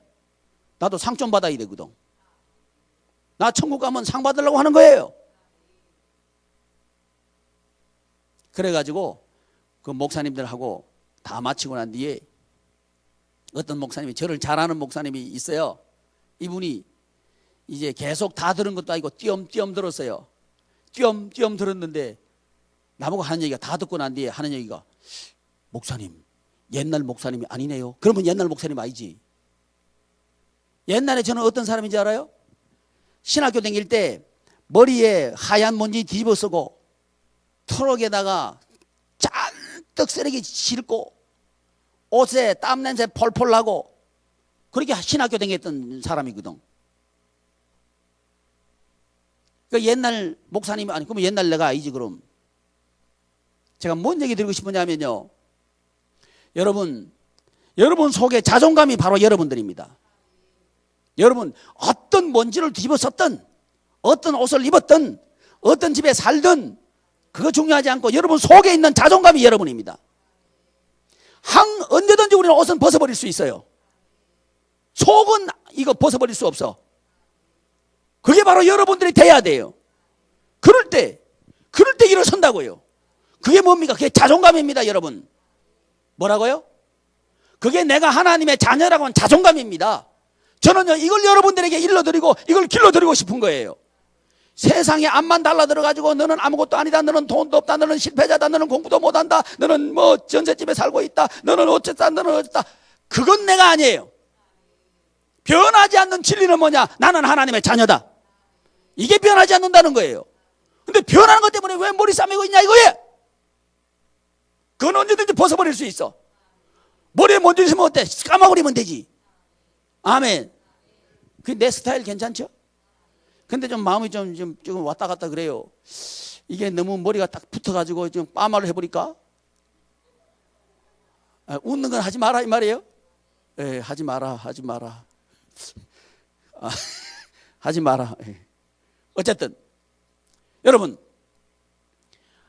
나도 상 좀 받아야 되거든. 나 천국 가면 상 받으려고 하는 거예요. 그래가지고 그 목사님들하고 다 마치고 난 뒤에 어떤 목사님이 저를 잘 아는 목사님이 있어요. 이분이 이제 계속 다 들은 것도 아니고 띄엄띄엄 들었어요. 띄엄띄엄 들었는데 나보고 하는 얘기가 다 듣고 난 뒤에 하는 얘기가 목사님 옛날 목사님이 아니네요. 그러면 옛날 목사님 아니지. 옛날에 저는 어떤 사람인지 알아요? 신학교 다닐 때 머리에 하얀 먼지 뒤집어 쓰고 트럭에다가 잔뜩 쓰레기 싣고 옷에 땀 냄새 폴폴 나고 그렇게 신학교 다녔던 사람이거든. 그러니까 옛날 목사님이 아니 그러면 옛날 내가 아니지. 그럼 제가 뭔 얘기 드리고 싶으냐면요, 여러분 속에 자존감이 바로 여러분들입니다. 여러분 어떤 먼지를 뒤집어 썼든 어떤 옷을 입었든 어떤 집에 살든 그거 중요하지 않고 여러분 속에 있는 자존감이 여러분입니다. 언제든지 우리는 옷은 벗어버릴 수 있어요. 속은 이거 벗어버릴 수 없어. 그게 바로 여러분들이 돼야 돼요. 그럴 때 일어선다고요. 그게 뭡니까? 그게 자존감입니다. 여러분 뭐라고요? 그게 내가 하나님의 자녀라고 하는 자존감입니다. 저는요 이걸 여러분들에게 일러드리고 이걸 길러드리고 싶은 거예요. 세상에 앞만 달라들어가지고 너는 아무것도 아니다, 너는 돈도 없다, 너는 실패자다, 너는 공부도 못한다, 너는 뭐 전셋집에 살고 있다, 너는 어쨌다, 너는 어쨌다. 그건 내가 아니에요. 변하지 않는 진리는 뭐냐? 나는 하나님의 자녀다. 이게 변하지 않는다는 거예요. 근데 변하는 것 때문에 왜 머리 싸매고 있냐 이거예요. 그건 언제든지 벗어버릴 수 있어. 머리에 먼지 있으면 어때? 감아버리면 되지. 아멘. 그게 내 스타일 괜찮죠? 근데 좀 마음이 좀 왔다 갔다 그래요. 이게 너무 머리가 딱 붙어가지고 좀 빠마를 해버릴까? 웃는 건 하지 마라 이 말이에요. 예, 하지 마라. 하지 마라. 예. 어쨌든 여러분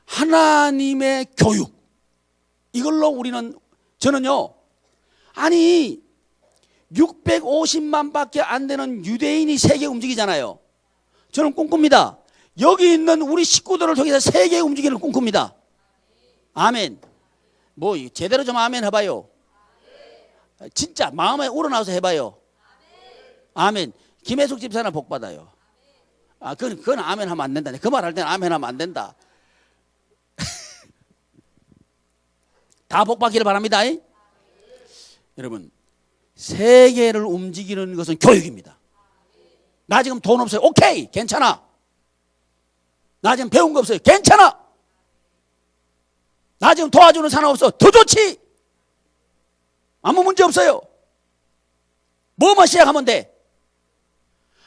하나님의 교육 이걸로 저는요 아니 650만밖에 안 되는 유대인이 세계 움직이잖아요. 저는 꿈꿉니다. 여기 있는 우리 식구들을 통해서 세계 움직이는 꿈꿉니다. 아멘. 뭐 제대로 좀 아멘 해봐요. 진짜 마음에 우러나와서 해봐요. 아멘. 김혜숙 집사는 복 받아요. 그건 아멘 하면 안 된다. 그 말 할 때는 아멘 하면 안 된다. 다 복 받기를 바랍니다. 여러분 세계를 움직이는 것은 교육입니다. 나 지금 돈 없어요. 오케이, 괜찮아. 나 지금 배운 거 없어요. 괜찮아. 나 지금 도와주는 사람 없어. 더 좋지. 아무 문제 없어요. 뭐만 시작하면 돼?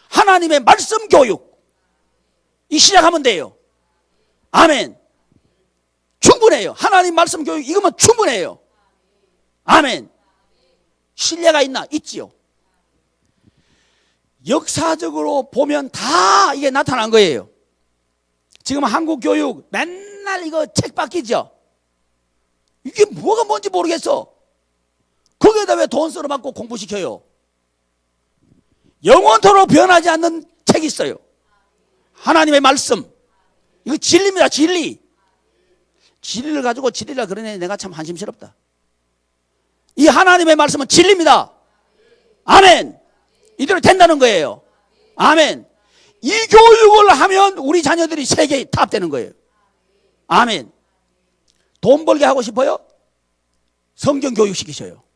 하나님의 말씀 교육. 이 시작하면 돼요. 아멘. 충분해요. 하나님 말씀 교육 이거면 충분해요. 아멘. 신뢰가 있나? 있지요. 역사적으로 보면 다 이게 나타난 거예요. 지금 한국 교육 맨날 이거 책 바뀌죠. 이게 뭐가 뭔지 모르겠어. 거기에다 왜 돈 쓸어받고 공부시켜요? 영원토록 변하지 않는 책이 있어요. 하나님의 말씀. 이거 진리입니다. 진리. 진리를 가지고 진리라 그러네. 내가 참 한심스럽다. 이 하나님의 말씀은 진리입니다. 아멘. 이대로 된다는 거예요. 아멘. 이 교육을 하면 우리 자녀들이 세계에 탑되는 거예요. 아멘. 돈 벌게 하고 싶어요? 성경 교육 시키셔요.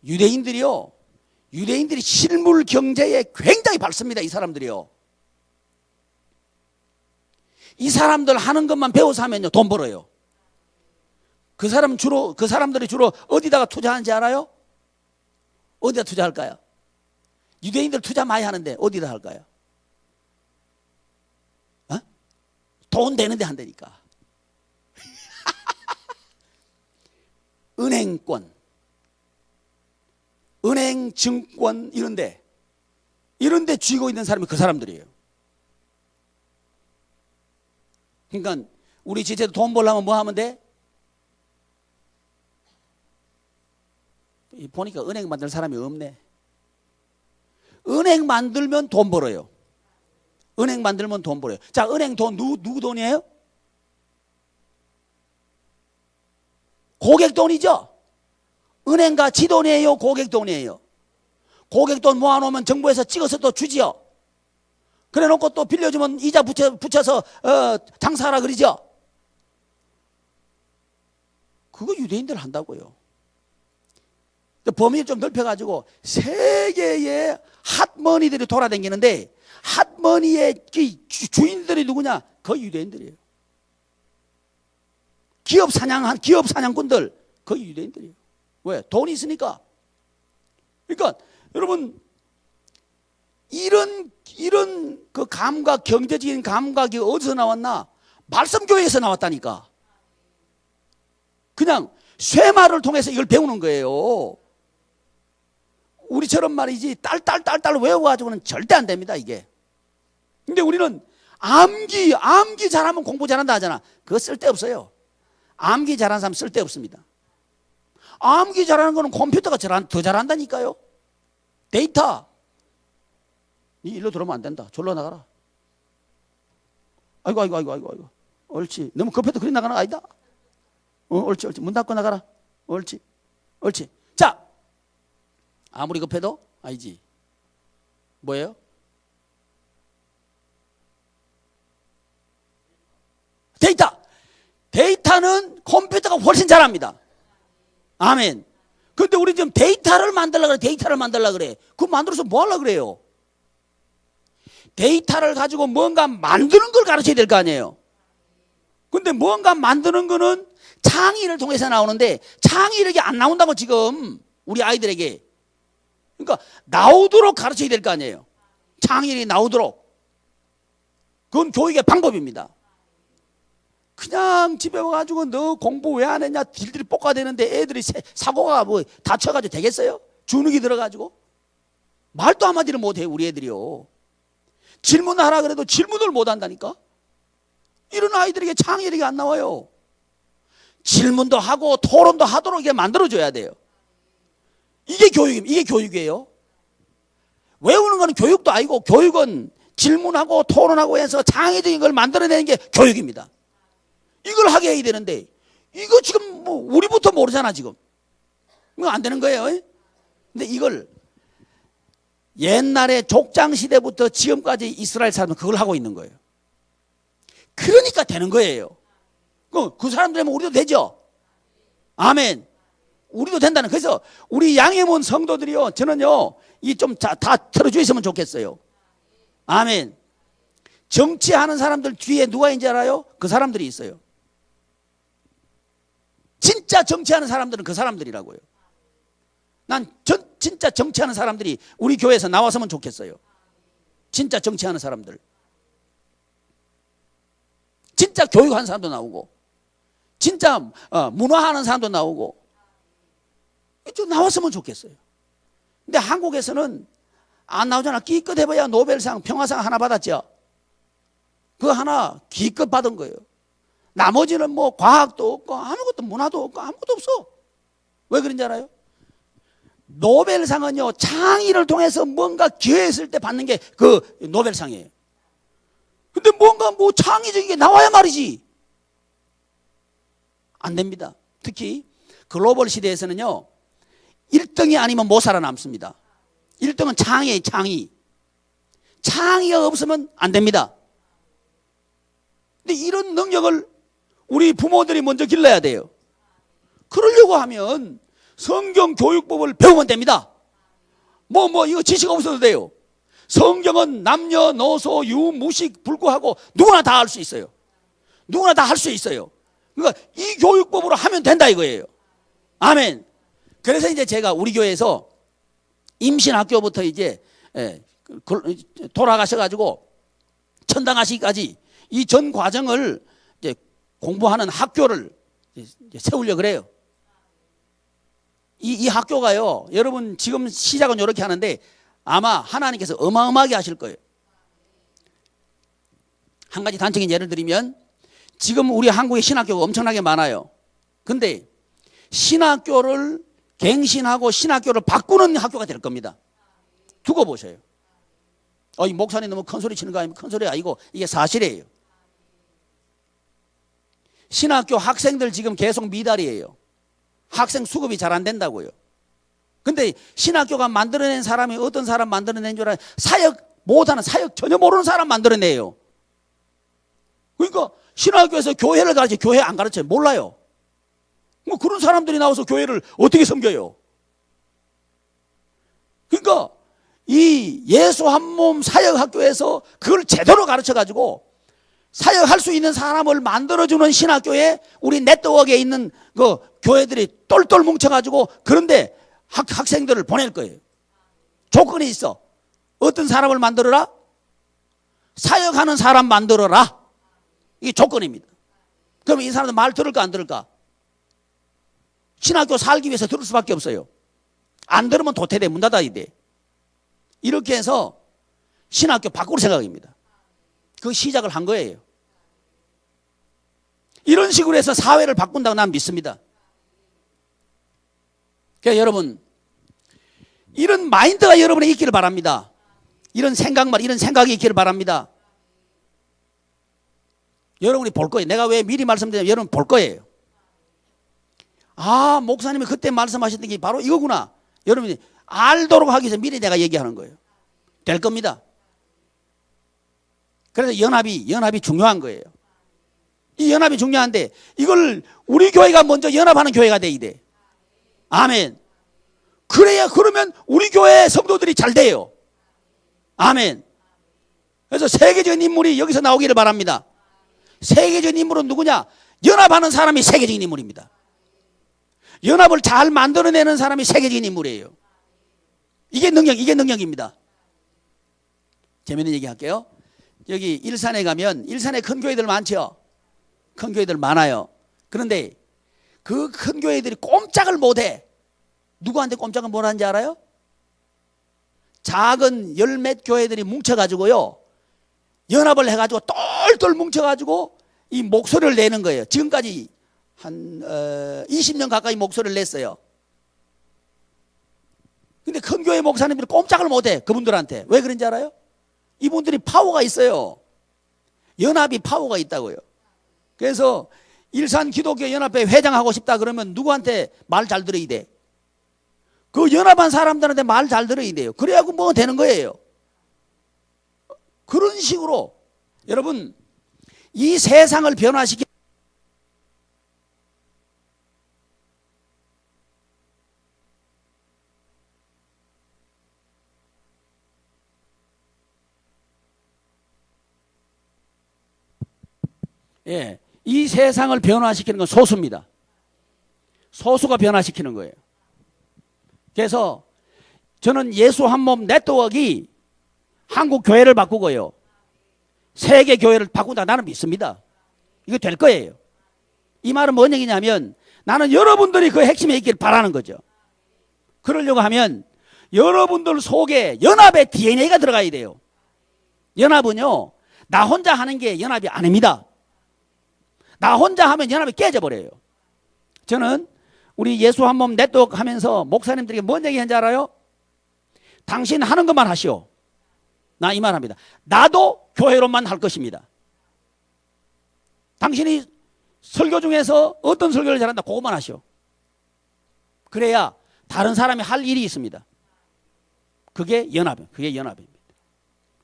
유대인들이 실물 경제에 굉장히 밝습니다. 이 사람들이요. 이 사람들 하는 것만 배워서 하면요 돈 벌어요. 그 사람들이 주로 어디다가 투자하는지 알아요? 어디다 투자할까요? 유대인들 투자 많이 하는데 어디다 할까요? 어? 돈 되는데 한다니까. 은행권, 은행, 증권 이런데 쥐고 있는 사람이 그 사람들이에요. 그러니까 우리 지체도 돈 벌려면 뭐 하면 돼? 보니까 은행 만들 사람이 없네. 은행 만들면 돈 벌어요. 은행 만들면 돈 벌어요. 자, 은행 돈 누구 돈이에요? 고객 돈이죠. 은행가 지 돈이에요, 고객 돈이에요. 고객 돈 모아놓으면 정부에서 찍어서 또 주지요. 그래 놓고 또 빌려주면 이자 붙여서 장사하라 그러죠. 그거 유대인들 한다고요. 범위를 좀 넓혀가지고 세계의 핫머니들이 돌아다니는데 핫머니의 주인들이 누구냐? 거의 유대인들이에요. 기업 사냥꾼들 거의 유대인들이에요. 왜? 돈이 있으니까. 그러니까 여러분 이런 그 감각, 경제적인 감각이 어디서 나왔나? 말씀교회에서 나왔다니까. 그냥 쇠말을 통해서 이걸 배우는 거예요. 우리처럼 말이지 딸 외워가지고는 절대 안 됩니다 이게. 근데 우리는 암기 잘하면 공부 잘한다 하잖아. 그거 쓸데없어요. 암기 잘하는 사람 쓸데없습니다. 암기 잘하는 거는 컴퓨터가 더 잘한다니까요. 데이터. 니 일로 들어오면 안 된다. 졸로 나가라. 아이고. 옳지. 너무 급해도 그리 나가는 거 아니다. 옳지. 문 닫고 나가라. 옳지. 자, 아무리 급해도 아니지. 뭐예요? 데이터는 컴퓨터가 훨씬 잘합니다. 아멘. 근데 우리 지금 데이터를 만들려고 그래. 그거 만들어서 뭐 하려고 그래요? 데이터를 가지고 뭔가 만드는 걸 가르쳐야 될 거 아니에요. 근데 뭔가 만드는 거는 창의를 통해서 나오는데 창의력이 안 나온다고 지금 우리 아이들에게. 그러니까 나오도록 가르쳐야 될 거 아니에요. 창의력이 나오도록. 그건 교육의 방법입니다. 그냥 집에 와가지고 너 공부 왜 안 했냐 딜들이 볶아대는데 애들이 사고가 뭐 다쳐가지고 되겠어요? 주눅이 들어가지고 말도 한마디를 못해요 우리 애들이요. 질문하라 그래도 질문을 못한다니까. 이런 아이들에게 창의력이 안 나와요. 질문도 하고 토론도 하도록 이게 만들어줘야 돼요. 이게 교육이에요. 외우는 거는 교육도 아니고 교육은 질문하고 토론하고 해서 창의적인 걸 만들어내는 게 교육입니다. 이걸 하게 해야 되는데 이거 지금 뭐 우리부터 모르잖아 지금. 이거 안 되는 거예요. 근데 이걸 옛날에 족장시대부터 지금까지 이스라엘 사람은 그걸 하고 있는 거예요. 그러니까 되는 거예요. 그 사람 되면 우리도 되죠. 아멘. 우리도 된다는. 그래서 우리 양해문 성도들이요 저는요 이 좀 다 틀어주셨으면 좋겠어요. 아멘. 정치하는 사람들 뒤에 누가 있는지 알아요? 그 사람들이 있어요. 진짜 정치하는 사람들은 그 사람들이라고요. 난 진짜 정치하는 사람들이 우리 교회에서 나왔으면 좋겠어요. 진짜 정치하는 사람들. 진짜 교육하는 사람도 나오고, 진짜 문화하는 사람도 나오고, 좀 나왔으면 좋겠어요. 근데 한국에서는 안 나오잖아. 기껏 해봐야 노벨상, 평화상 하나 받았죠. 그거 하나 기껏 받은 거예요. 나머지는 뭐 과학도 없고 아무것도, 문화도 없고 아무것도 없어. 왜 그런지 알아요? 노벨상은요, 창의를 통해서 뭔가 기회했을 때 받는 게 그 노벨상이에요. 근데 뭔가 뭐 창의적인 게 나와야 말이지. 안 됩니다. 특히 글로벌 시대에서는요, 1등이 아니면 못 살아남습니다. 1등은 창의예요, 창의. 창의가 없으면 안 됩니다. 근데 이런 능력을 우리 부모들이 먼저 길러야 돼요. 그러려고 하면 성경 교육법을 배우면 됩니다. 이거 지식 없어도 돼요. 성경은 남녀노소 유무식 불구하고 누구나 다 할 수 있어요. 누구나 다 할 수 있어요. 그러니까 이 교육법으로 하면 된다 이거예요. 아멘. 그래서 이제 제가 우리 교회에서 임신학교부터 이제 돌아가셔가지고 천당하시기까지 이 전 과정을 이제 공부하는 학교를 세우려고 그래요. 이 학교가요, 여러분 지금 시작은 이렇게 하는데 아마 하나님께서 어마어마하게 하실 거예요. 한 가지 단적인 예를 들면, 지금 우리 한국에 신학교가 엄청나게 많아요. 근데 신학교를 갱신하고 신학교를 바꾸는 학교가 될 겁니다. 두고 보셔요. 이 목사님 너무 큰 소리 치는 거 아니면 큰 소리 아니고 이게 사실이에요. 신학교 학생들 지금 계속 미달이에요. 학생 수급이 잘 안 된다고요. 근데 신학교가 만들어낸 사람이 어떤 사람 만들어낸 줄 알아요? 사역 못하는, 사역 전혀 모르는 사람 만들어내요. 그러니까 신학교에서 교회를 가르쳐, 교회 안 가르쳐요. 몰라요. 뭐 그런 사람들이 나와서 교회를 어떻게 섬겨요? 그러니까 이 예수 한 몸 사역학교에서 그걸 제대로 가르쳐가지고 사역할 수 있는 사람을 만들어주는 신학교에 우리 네트워크에 있는 그 교회들이 똘똘 뭉쳐가지고 그런데 학생들을 보낼 거예요. 조건이 있어. 어떤 사람을 만들어라? 사역하는 사람 만들어라. 이게 조건입니다. 그럼 이 사람들 말 들을까 안 들을까? 신학교 살기 위해서 들을 수밖에 없어요. 안 들으면 도태돼, 문 닫아야 돼. 이렇게 해서 신학교 바꿀 생각입니다. 그 시작을 한 거예요. 이런 식으로 해서 사회를 바꾼다고 난 믿습니다. 그러니까 여러분, 이런 마인드가 여러분에 있기를 바랍니다. 이런 생각이 있기를 바랍니다. 여러분이 볼 거예요. 내가 왜 미리 말씀드리냐면 여러분 볼 거예요. 아, 목사님이 그때 말씀하셨던 게 바로 이거구나. 여러분이 알도록 하기 위해서 미리 내가 얘기하는 거예요. 될 겁니다. 그래서 연합이 중요한 거예요. 이 연합이 중요한데 이걸 우리 교회가 먼저 연합하는 교회가 돼야 돼. 아멘. 그러면 우리 교회 성도들이 잘 돼요. 아멘. 그래서 세계적인 인물이 여기서 나오기를 바랍니다. 세계적인 인물은 누구냐? 연합하는 사람이 세계적인 인물입니다. 연합을 잘 만들어내는 사람이 세계적인 인물이에요. 이게 능력입니다. 재밌는 얘기 할게요. 여기 일산에 가면 일산에 큰 교회들 많죠. 큰 교회들 많아요. 그런데 그 큰 교회들이 꼼짝을 못해. 누구한테 꼼짝을 못하는지 알아요? 작은 열몇 교회들이 뭉쳐가지고요, 연합을 해가지고 똘똘 뭉쳐가지고 이 목소리를 내는 거예요. 지금까지 한 20년 가까이 목소리를 냈어요. 근데 큰 교회 목사님들이 꼼짝을 못해. 그분들한테. 왜 그런지 알아요? 이분들이 파워가 있어요. 연합이 파워가 있다고요. 그래서 일산 기독교 연합회 회장하고 싶다 그러면 누구한테 말 잘 들어야 돼? 그 연합한 사람들한테 말 잘 들어야 돼요. 그래야 뭐 되는 거예요. 그런 식으로 여러분, 이 세상을 변화시키 예, 이 세상을 변화시키는 건 소수입니다. 소수가 변화시키는 거예요. 그래서 저는 예수 한 몸 네트워크가 한국 교회를 바꾸고요, 세계 교회를 바꾼다 나는 믿습니다. 이거 될 거예요. 이 말은 뭔 얘기냐면 나는 여러분들이 그 핵심에 있길 바라는 거죠. 그러려고 하면 여러분들 속에 연합의 DNA가 들어가야 돼요. 연합은요, 나 혼자 하는 게 연합이 아닙니다. 나 혼자 하면 연합이 깨져버려요. 저는 우리 예수 한 몸 네트워크 하면서 목사님들에게 뭔 얘기 했는지 알아요? 당신 하는 것만 하시오. 나 이 말 합니다. 나도 교회로만 할 것입니다. 당신이 설교 중에서 어떤 설교를 잘한다 그것만 하시오. 그래야 다른 사람이 할 일이 있습니다. 그게 연합입니다.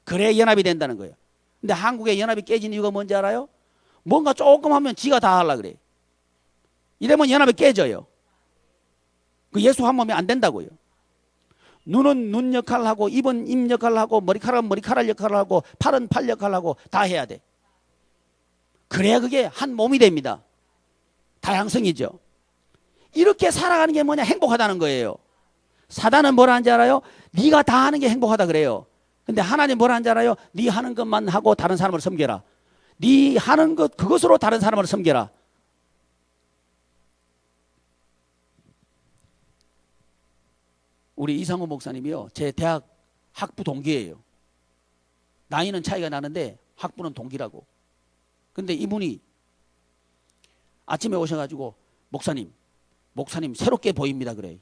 그래 연합이 된다는 거예요. 근데 한국의 연합이 깨진 이유가 뭔지 알아요? 뭔가 조금 하면 지가 다 하려고 그래. 이러면 연합이 깨져요. 그 예수 한 몸이 안 된다고요. 눈은 눈 역할을 하고, 입은 입 역할을 하고, 머리카락은 머리카락 역할을 하고, 팔은 팔 역할을 하고 다 해야 돼. 그래야 그게 한 몸이 됩니다. 다양성이죠. 이렇게 살아가는 게 뭐냐? 행복하다는 거예요. 사단은 뭐라 하는지 알아요? 네가 다 하는 게 행복하다 그래요. 근데 하나님 뭐라 하는지 알아요? 네 하는 것만 하고 다른 사람을 섬겨라. 네 하는 것 그것으로 다른 사람을 섬겨라. 우리 이상호 목사님이요, 제 대학 학부 동기예요. 나이는 차이가 나는데 학부는 동기라고. 근데 이분이 아침에 오셔가지고 목사님 새롭게 보입니다 그래.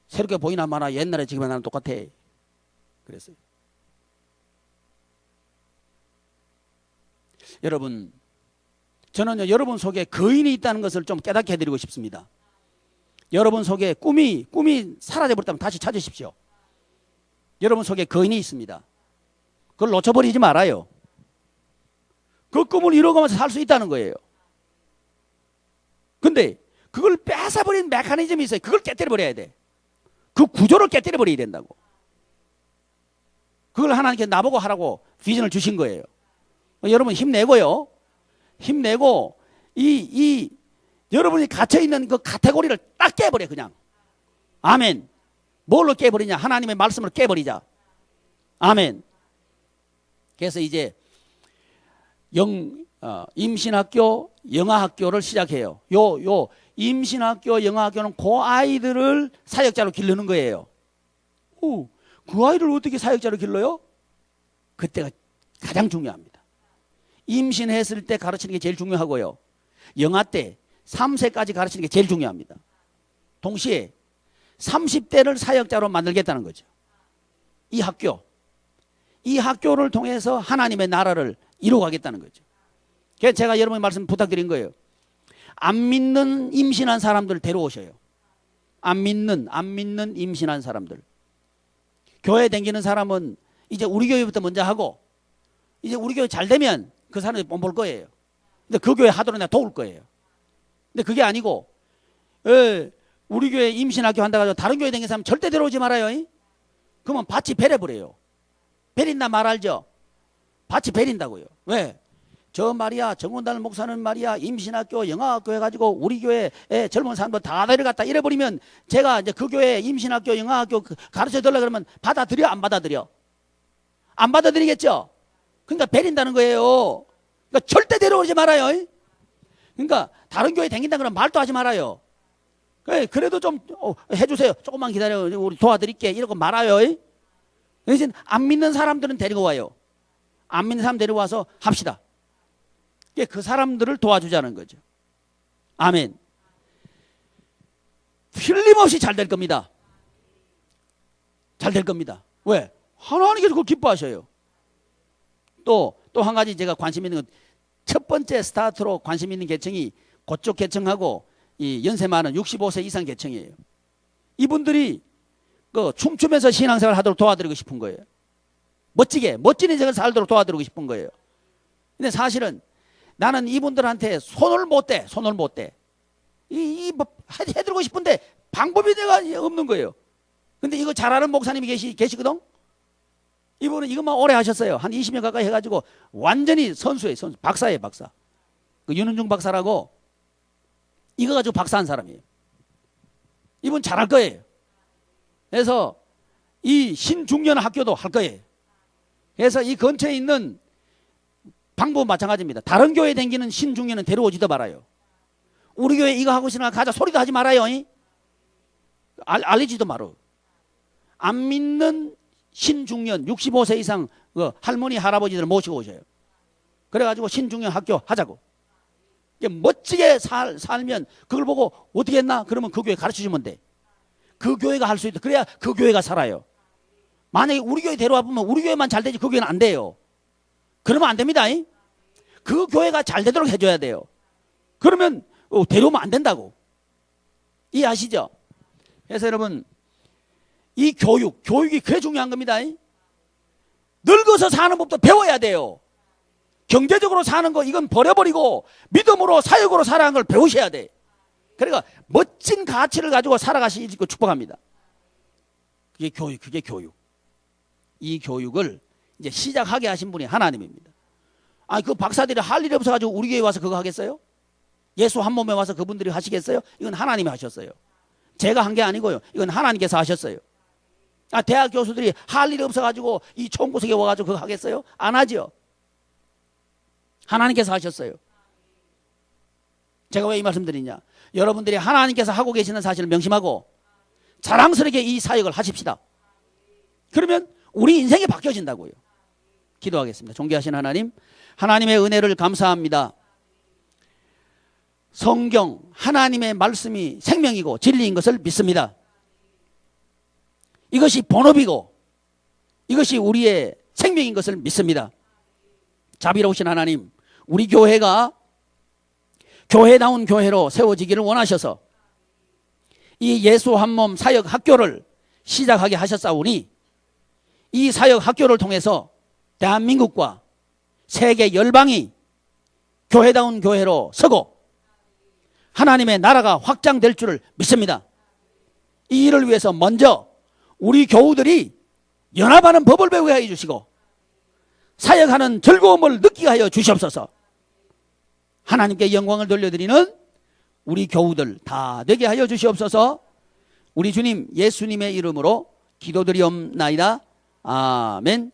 새롭게 보이나 마나 옛날에 지금이나 나는 똑같아 그랬어요. 여러분, 저는요, 여러분 속에 거인이 있다는 것을 좀 깨닫게 해드리고 싶습니다. 여러분 속에 꿈이 사라져버렸다면 다시 찾으십시오. 여러분 속에 거인이 있습니다. 그걸 놓쳐버리지 말아요. 그 꿈을 이루어가면서 살 수 있다는 거예요. 근데 그걸 뺏어버린 메커니즘이 있어요. 그걸 깨뜨려버려야 돼. 그 구조를 깨뜨려버려야 된다고. 그걸 하나님께 나보고 하라고 비전을 주신 거예요. 여러분 힘내고요. 힘내고 여러분이 갇혀있는 그 카테고리를 딱 깨버려 그냥. 아멘. 뭘로 깨버리냐? 하나님의 말씀으로 깨버리자. 아멘. 그래서 이제 임신학교, 영아학교를 시작해요. 임신학교, 영아학교는 그 아이들을 사역자로 기르는 거예요. 그 아이를 어떻게 사역자로 길러요? 그때가 가장 중요합니다. 임신했을 때 가르치는 게 제일 중요하고요. 영아 때 3세까지 가르치는 게 제일 중요합니다. 동시에 30대를 사역자로 만들겠다는 거죠. 이 학교를 통해서 하나님의 나라를 이루어가겠다는 거죠. 그래서 제가 여러분의 말씀 부탁드린 거예요. 안 믿는 임신한 사람들 데려오셔요. 안 믿는 임신한 사람들. 교회 다니는 사람은 이제 우리 교회부터 먼저 하고, 이제 우리 교회 잘 되면 그 사람들이 뽐볼 거예요. 근데 그 교회 하도록 내가 도울 거예요. 근데 그게 아니고, 우리 교회 임신학교 한다고 해서 다른 교회 다니는 사람 절대 데려오지 말아요. 그러면 밭이 베려버려요. 베린다 말 알죠? 밭이 베린다고요. 왜? 저 말이야, 정원달 목사는 말이야, 임신학교, 영아학교 해가지고 우리 교회 젊은 사람들 다 데려갔다 이래버리면 제가 이제 그 교회 임신학교, 영아학교 가르쳐 달라 그러면 받아들여? 안 받아들여? 안 받아들이겠죠? 그러니까 베린다는 거예요. 그러니까 절대 데려오지 말아요. 그러니까 다른 교회 다닌다 그러면 말도 하지 말아요. 그래도 좀 해주세요. 조금만 기다려. 우리 도와드릴게. 이러고 말아요. 대신 안 믿는 사람들은 데리고 와요. 안 믿는 사람 데려와서 합시다. 그 사람들을 도와주자는 거죠. 아멘. 틀림없이 잘 될 겁니다. 잘 될 겁니다. 왜? 하나님께서 그걸 기뻐하셔요. 또 한 가지 제가 관심 있는 건, 첫 번째 스타트로 관심 있는 계층이 그쪽 계층하고 이 연세 많은 65세 이상 계층이에요. 이분들이 그 춤추면서 신앙생활 하도록 도와드리고 싶은 거예요. 멋진 인생을 살도록 도와드리고 싶은 거예요. 근데 사실은 나는 이분들한테 손을 못 대. 해드리고 싶은데 방법이 내가 없는 거예요. 근데 이거 잘하는 목사님이 계시거든? 이분은 이것만 오래 하셨어요. 한 20년 가까이 해가지고 완전히 선수예요. 박사예요, 박사. 그 윤은중 박사라고 이거 가지고 박사한 사람이에요. 이분 잘할 거예요. 그래서 이 신중년 학교도 할 거예요. 그래서 이 근처에 있는 방법은 마찬가지입니다. 다른 교회 댕기는 신중년은 데려오지도 말아요. 우리 교회 이거 하고 있으니까 가자 소리도 하지 말아요. 알리지도 말어. 안 믿는 신중년 65세 이상 그 할머니 할아버지들 모시고 오셔요. 그래가지고 신중년 학교 하자고. 멋지게 살면 그걸 보고 어떻게 했나? 그러면 그 교회 가르쳐주면 돼. 그 교회가 할 수 있다. 그래야 그 교회가 살아요. 만약에 우리 교회 데려와 보면 우리 교회만 잘 되지 그 교회는 안 돼요. 그러면 안 됩니다. 그 교회가 잘 되도록 해줘야 돼요. 그러면 데려오면 안 된다고. 이해하시죠? 그래서 여러분 이 교육이 그게 중요한 겁니다. 늙어서 사는 법도 배워야 돼요. 경제적으로 사는 거 이건 버려버리고 믿음으로 사역으로 살아가는 걸 배우셔야 돼. 그러니까 멋진 가치를 가지고 살아가시고 축복합니다. 그게 교육. 이 교육을 이제 시작하게 하신 분이 하나님입니다. 그 박사들이 할 일이 없어가지고 우리 교회 와서 그거 하겠어요? 예수 한 몸에 와서 그분들이 하시겠어요? 이건 하나님이 하셨어요. 제가 한 게 아니고요. 이건 하나님께서 하셨어요. 대학 교수들이 할 일이 없어가지고 이 총구석에 와가지고 그거 하겠어요? 안 하죠. 하나님께서 하셨어요. 제가 왜 이 말씀 드리냐? 여러분들이 하나님께서 하고 계시는 사실을 명심하고 자랑스럽게 이 사역을 하십시다. 그러면 우리 인생이 바뀌어진다고요. 기도하겠습니다. 존귀하신 하나님, 하나님의 은혜를 감사합니다. 성경, 하나님의 말씀이 생명이고 진리인 것을 믿습니다. 이것이 본업이고 이것이 우리의 생명인 것을 믿습니다. 자비로우신 하나님, 우리 교회가 교회다운 교회로 세워지기를 원하셔서 이 예수 한 몸 사역 학교를 시작하게 하셨사오니 이 사역 학교를 통해서 대한민국과 세계 열방이 교회다운 교회로 서고 하나님의 나라가 확장될 줄을 믿습니다. 이 일을 위해서 먼저 우리 교우들이 연합하는 법을 배우게 해 주시고 사역하는 즐거움을 느끼게 하여 주시옵소서. 하나님께 영광을 돌려드리는 우리 교우들 다 되게 하여 주시옵소서. 우리 주님 예수님의 이름으로 기도드리옵나이다. 아멘.